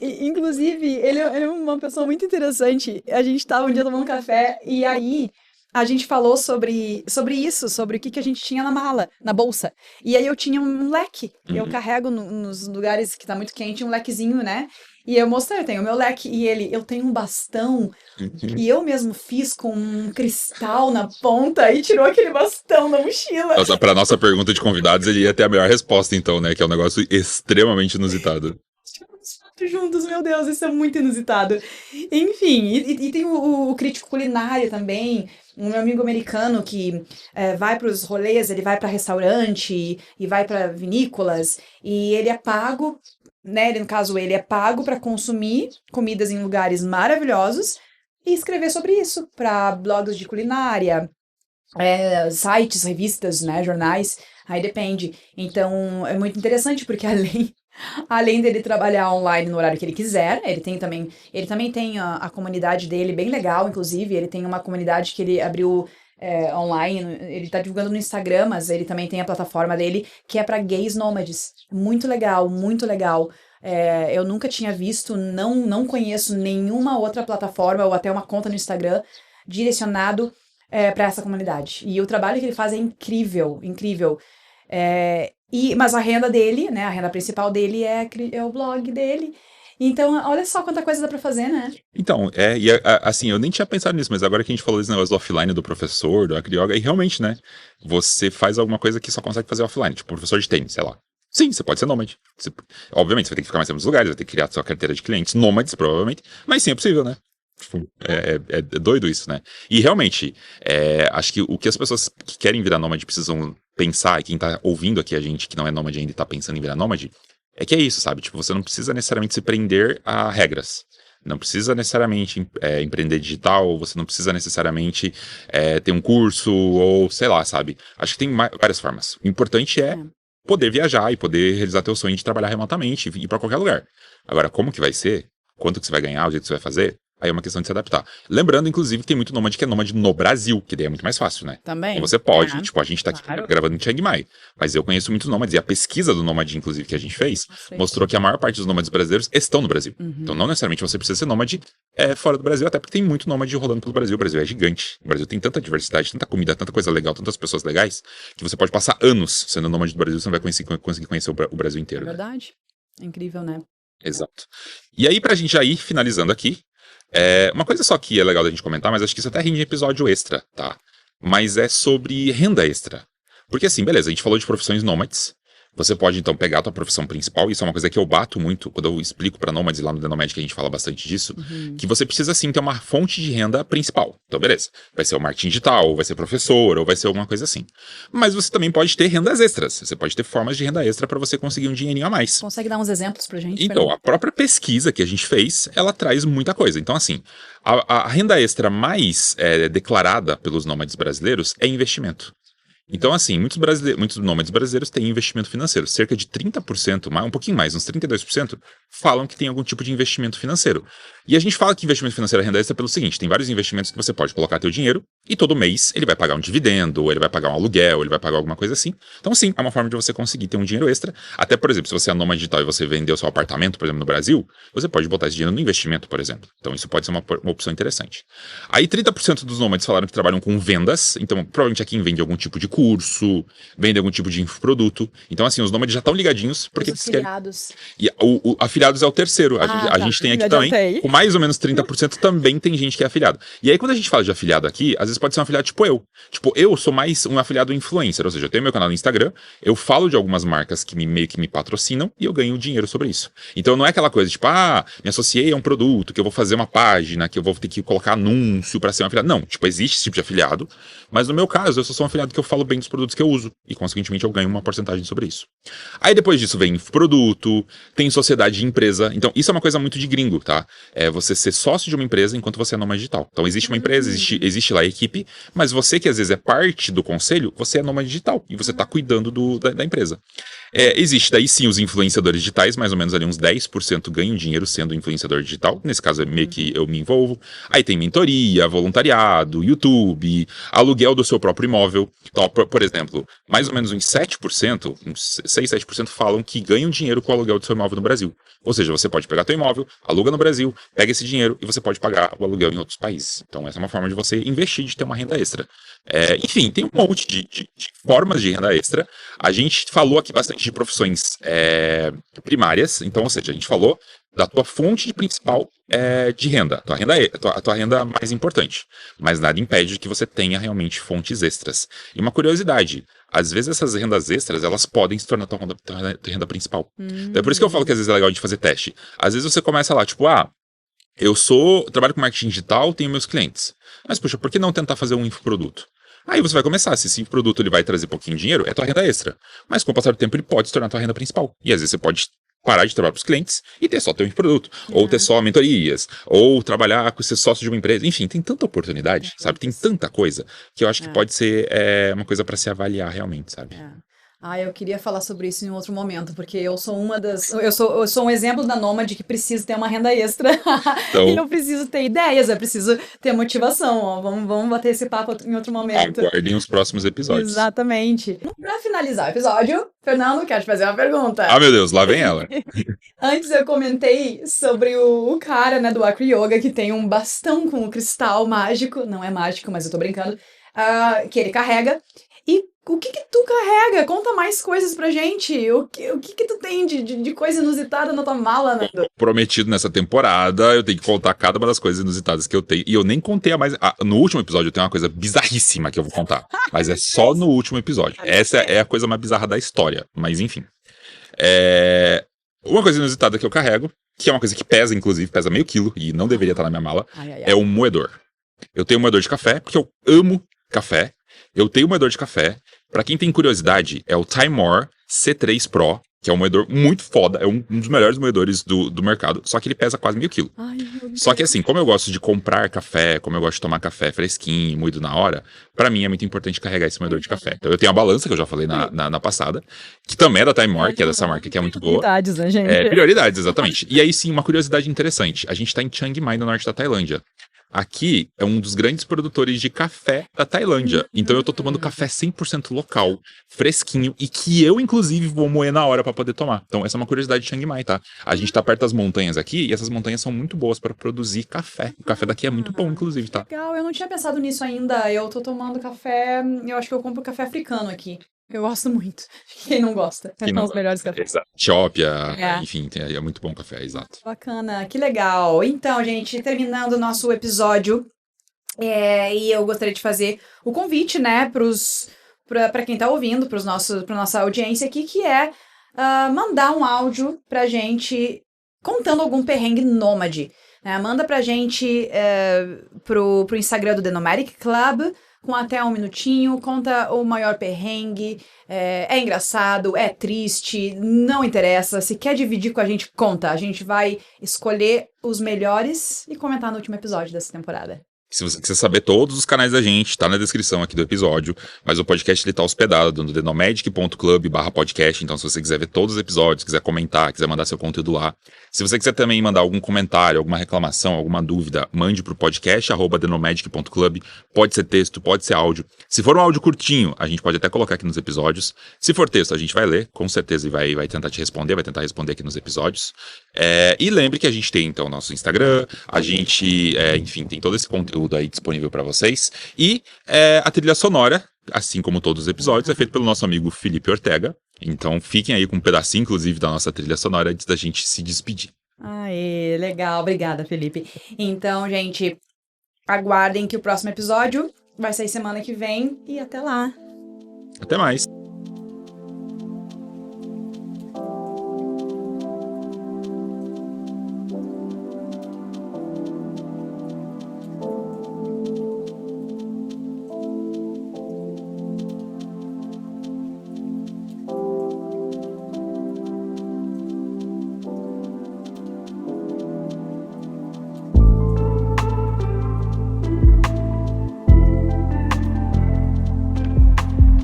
Inclusive, ele é uma pessoa muito interessante. A gente tava um dia tomando café e aí a gente falou sobre isso, sobre o que a gente tinha na mala, na bolsa. E aí eu tinha um leque. Eu carrego nos lugares que tá muito quente um lequezinho, né? E eu mostrei, eu tenho o meu leque. E eu tenho um bastão que eu mesmo fiz com um cristal na ponta e tirou aquele bastão da mochila. Nossa, pra nossa pergunta de convidados, ele ia ter a melhor resposta, então, né? Que é um negócio extremamente inusitado. Juntos, meu Deus, isso é muito inusitado. Enfim, e tem o crítico culinário também, um meu amigo americano que vai para os rolês, ele vai para restaurante e vai para vinícolas, e ele é pago, né? No caso, ele é pago para consumir comidas em lugares maravilhosos e escrever sobre isso para blogs de culinária, sites, revistas, né? Jornais, aí depende. Então, é muito interessante, porque além dele trabalhar online no horário que ele quiser, ele também tem a comunidade dele bem legal, inclusive, ele tem uma comunidade que ele abriu online, ele tá divulgando no Instagram, mas ele também tem a plataforma dele, que é para gays nômades. Muito legal, muito legal. Eu nunca tinha visto, não conheço nenhuma outra plataforma ou até uma conta no Instagram direcionado para essa comunidade. E o trabalho que ele faz é incrível, incrível. Mas a renda dele, né, a renda principal dele é o blog dele. Então, olha só quanta coisa dá pra fazer, né? Então, assim, eu nem tinha pensado nisso, mas agora que a gente falou desse negócio do offline do professor, do acroyoga, e realmente, né, você faz alguma coisa que só consegue fazer offline, tipo professor de tênis, sei lá. Sim, você pode ser nômade. Obviamente, você vai ter que ficar mais tempo nos lugares, vai ter que criar sua carteira de clientes nômades, provavelmente, mas sim, é possível, né? Tipo, é doido isso, né? E realmente, acho que o que as pessoas que querem virar nômade precisam pensar, e quem tá ouvindo aqui a gente que não é nômade ainda e tá pensando em virar nômade, é que é isso, sabe? Tipo, você não precisa necessariamente se prender a regras. Não precisa necessariamente empreender digital, você não precisa necessariamente ter um curso, ou sei lá, sabe? Acho que tem várias formas. O importante é poder viajar e poder realizar teu sonho de trabalhar remotamente e ir pra qualquer lugar. Agora, como que vai ser? Quanto que você vai ganhar? O jeito que você vai fazer? Aí é uma questão de se adaptar. Lembrando, inclusive, que tem muito nômade que é nômade no Brasil, que daí é muito mais fácil, né? Também. Então você pode, tipo, a gente tá aqui gravando em Chiang Mai, mas eu conheço muitos nômades, e a pesquisa do nômade, inclusive, que a gente fez, mostrou que a maior parte dos nômades brasileiros estão no Brasil. Então não necessariamente você precisa ser nômade fora do Brasil, até porque tem muito nômade rolando pelo Brasil. O Brasil é gigante. O Brasil tem tanta diversidade, tanta comida, tanta coisa legal, tantas pessoas legais, que você pode passar anos sendo nômade do Brasil, você não vai conseguir conhecer o Brasil inteiro. É verdade. É incrível, né? Exato. E aí, pra gente já ir finalizando aqui, uma coisa só que é legal da gente comentar, mas acho que isso até rende episódio extra, tá? Mas é sobre renda extra. Porque assim, beleza, a gente falou de profissões nômades. Você pode, então, pegar a tua profissão principal, isso é uma coisa que eu bato muito quando eu explico para nômades lá no The Nomad, que a gente fala bastante disso, que você precisa, sim, ter uma fonte de renda principal. Então, beleza, vai ser o marketing digital, ou vai ser professor, ou vai ser alguma coisa assim. Mas você também pode ter rendas extras, você pode ter formas de renda extra para você conseguir um dinheirinho a mais. Consegue dar uns exemplos pra gente? Então, a própria pesquisa que a gente fez, ela traz muita coisa. Então, assim, a renda extra mais declarada pelos nômades brasileiros é investimento. Então, assim, muitos nômades brasileiros têm investimento financeiro. Cerca de 30%, um pouquinho mais, uns 32%, falam que tem algum tipo de investimento financeiro. E a gente fala que investimento financeiro é renda extra pelo seguinte: tem vários investimentos que você pode colocar teu dinheiro e todo mês ele vai pagar um dividendo, ou ele vai pagar um aluguel, ou ele vai pagar alguma coisa assim. Então, sim, é uma forma de você conseguir ter um dinheiro extra. Até, por exemplo, se você é nômade digital e você vendeu seu apartamento, por exemplo, no Brasil, você pode botar esse dinheiro no investimento, por exemplo. Então, isso pode ser uma opção interessante. Aí, 30% dos nômades falaram que trabalham com vendas. Então, provavelmente é quem vende algum tipo de curso, vende algum tipo de infoproduto. Então, assim, os nômades já estão ligadinhos. Porque os afiliados. E o afiliados é o terceiro. A gente tem aqui também, com mais ou menos 30% também tem gente que é afiliado. E aí, quando a gente fala de afiliado aqui, às vezes pode ser um afiliado tipo eu. Tipo, eu sou mais um afiliado influencer, ou seja, eu tenho meu canal no Instagram, eu falo de algumas marcas que meio que me patrocinam e eu ganho dinheiro sobre isso. Então não é aquela coisa tipo, me associei a um produto, que eu vou fazer uma página, que eu vou ter que colocar anúncio pra ser um afiliado. Não, tipo, existe esse tipo de afiliado, mas no meu caso, eu só sou um afiliado que eu falo bem dos produtos que eu uso e, consequentemente, eu ganho uma porcentagem sobre isso. Aí depois disso vem produto, tem sociedade de empresa. Então, isso é uma coisa muito de gringo, tá? É você ser sócio de uma empresa enquanto você é nômade digital. Então, existe uma empresa, existe lá a equipe, mas você que às vezes é parte do conselho, você é nômade digital e você tá cuidando da empresa. Existe daí sim os influenciadores digitais, mais ou menos ali uns 10% ganham dinheiro sendo influenciador digital. Nesse caso é meio que eu me envolvo. Aí tem mentoria, voluntariado, YouTube, aluguel do seu próprio imóvel. Então, por exemplo, mais ou menos uns 7%, uns 6, 7% falam que ganham dinheiro com o aluguel do seu imóvel no Brasil. Ou seja, você pode pegar teu imóvel, aluga no Brasil, pega esse dinheiro e você pode pagar o aluguel em outros países. Então essa é uma forma de você investir, de ter uma renda extra. Enfim, tem um monte de formas de renda extra. A gente falou aqui bastante de profissões primárias, então, ou seja, a gente falou da tua fonte principal de renda, a tua renda mais importante. Mas nada impede que você tenha realmente fontes extras. E uma curiosidade, às vezes essas rendas extras, elas podem se tornar tua renda principal. Então, é por isso que eu falo que às vezes é legal de fazer teste. Às vezes você começa lá, tipo, eu trabalho com marketing digital, tenho meus clientes. Mas, poxa, por que não tentar fazer um infoproduto? Aí você vai começar, se esse produto ele vai trazer pouquinho de dinheiro, é tua renda extra. Mas com o passar do tempo ele pode se tornar tua renda principal. E às vezes você pode parar de trabalhar para os clientes e ter só teu produto, ou ter só mentorias, ou trabalhar com ser sócio de uma empresa. Enfim, tem tanta oportunidade, sabe? Tem tanta coisa que eu acho que pode ser uma coisa para se avaliar realmente, sabe? Eu queria falar sobre isso em outro momento, porque eu sou eu sou um exemplo da nômade que precisa ter uma renda extra. Então, e eu preciso ter ideias, eu preciso ter motivação. Vamos bater esse papo em outro momento. Aguardem os próximos episódios. Exatamente. Para finalizar o episódio, Fernando, quero te fazer uma pergunta. Meu Deus, lá vem ela. Antes eu comentei sobre o cara, né, do Acro Yoga, que tem um bastão com um cristal mágico. Não é mágico, mas eu tô brincando. Que ele carrega. E o que tu carrega? Conta mais coisas pra gente. O que tu tem de coisa inusitada na tua mala, Nando? Prometido nessa temporada, eu tenho que contar cada uma das coisas inusitadas que eu tenho. E eu nem contei a mais. No último episódio eu tenho uma coisa bizarríssima que eu vou contar. Mas é só no último episódio. Essa é a coisa mais bizarra da história. Mas enfim. Uma coisa inusitada que eu carrego, que é uma coisa que pesa, inclusive, pesa meio quilo, e não deveria estar na minha mala, é um moedor. Eu tenho um moedor de café, porque eu amo café. Eu tenho um moedor de café. Pra quem tem curiosidade, é o Timor C3 Pro, que é um moedor muito foda, é um dos melhores moedores do mercado, só que ele pesa quase 1.000 quilos. Só que assim, como eu gosto de comprar café, como eu gosto de tomar café fresquinho, moído na hora, pra mim é muito importante carregar esse moedor de café. Então eu tenho a balança, que eu já falei na passada, que também é da Timor, que é dessa marca que é muito boa. Prioridades, né, gente? Prioridades, exatamente. E aí sim, uma curiosidade interessante, a gente tá em Chiang Mai, no norte da Tailândia. Aqui é um dos grandes produtores de café da Tailândia. Então eu tô tomando café 100% local, fresquinho, e que eu, inclusive, vou moer na hora pra poder tomar. Então essa é uma curiosidade de Chiang Mai, tá? A gente tá perto das montanhas aqui, e essas montanhas são muito boas pra produzir café. O café daqui é muito bom, inclusive, tá? Legal, eu não tinha pensado nisso ainda. Eu tô tomando café, eu acho que eu compro café africano aqui. Eu gosto muito. Quem não gosta? São os melhores cafés. Exato. Etiópia, enfim, é muito bom café, exato. Bacana, que legal. Então, gente, terminando o nosso episódio, e eu gostaria de fazer o convite, né, pra quem tá ouvindo, pra nossa audiência aqui, que é mandar um áudio pra gente contando algum perrengue nômade. Manda pra gente pro Instagram do The Nomadic Club, com até 1 minutinho, conta o maior perrengue, é engraçado, é triste, não interessa, se quer dividir com a gente, conta. A gente vai escolher os melhores e comentar no último episódio dessa temporada. Se você quiser saber todos os canais da gente, tá na descrição aqui do episódio, mas o podcast ele tá hospedado no thenomadic.club/podcast, então se você quiser ver todos os episódios, quiser comentar, quiser mandar seu conteúdo lá. Se você quiser também mandar algum comentário, alguma reclamação, alguma dúvida, mande pro podcast @thenomadic.club, pode ser texto, pode ser áudio. Se for um áudio curtinho, a gente pode até colocar aqui nos episódios. Se for texto, a gente vai ler, com certeza, e vai tentar te responder, vai tentar responder aqui nos episódios. E lembre que a gente tem, então, nosso Instagram, a gente, enfim, tem todo esse conteúdo aí disponível para vocês. E a trilha sonora, assim como todos os episódios, é feita pelo nosso amigo Felipe Ortega. Então fiquem aí com um pedacinho, inclusive, da nossa trilha sonora antes da gente se despedir. Aê, legal. Obrigada, Felipe. Então, gente, aguardem que o próximo episódio vai sair semana que vem e até lá. Até mais.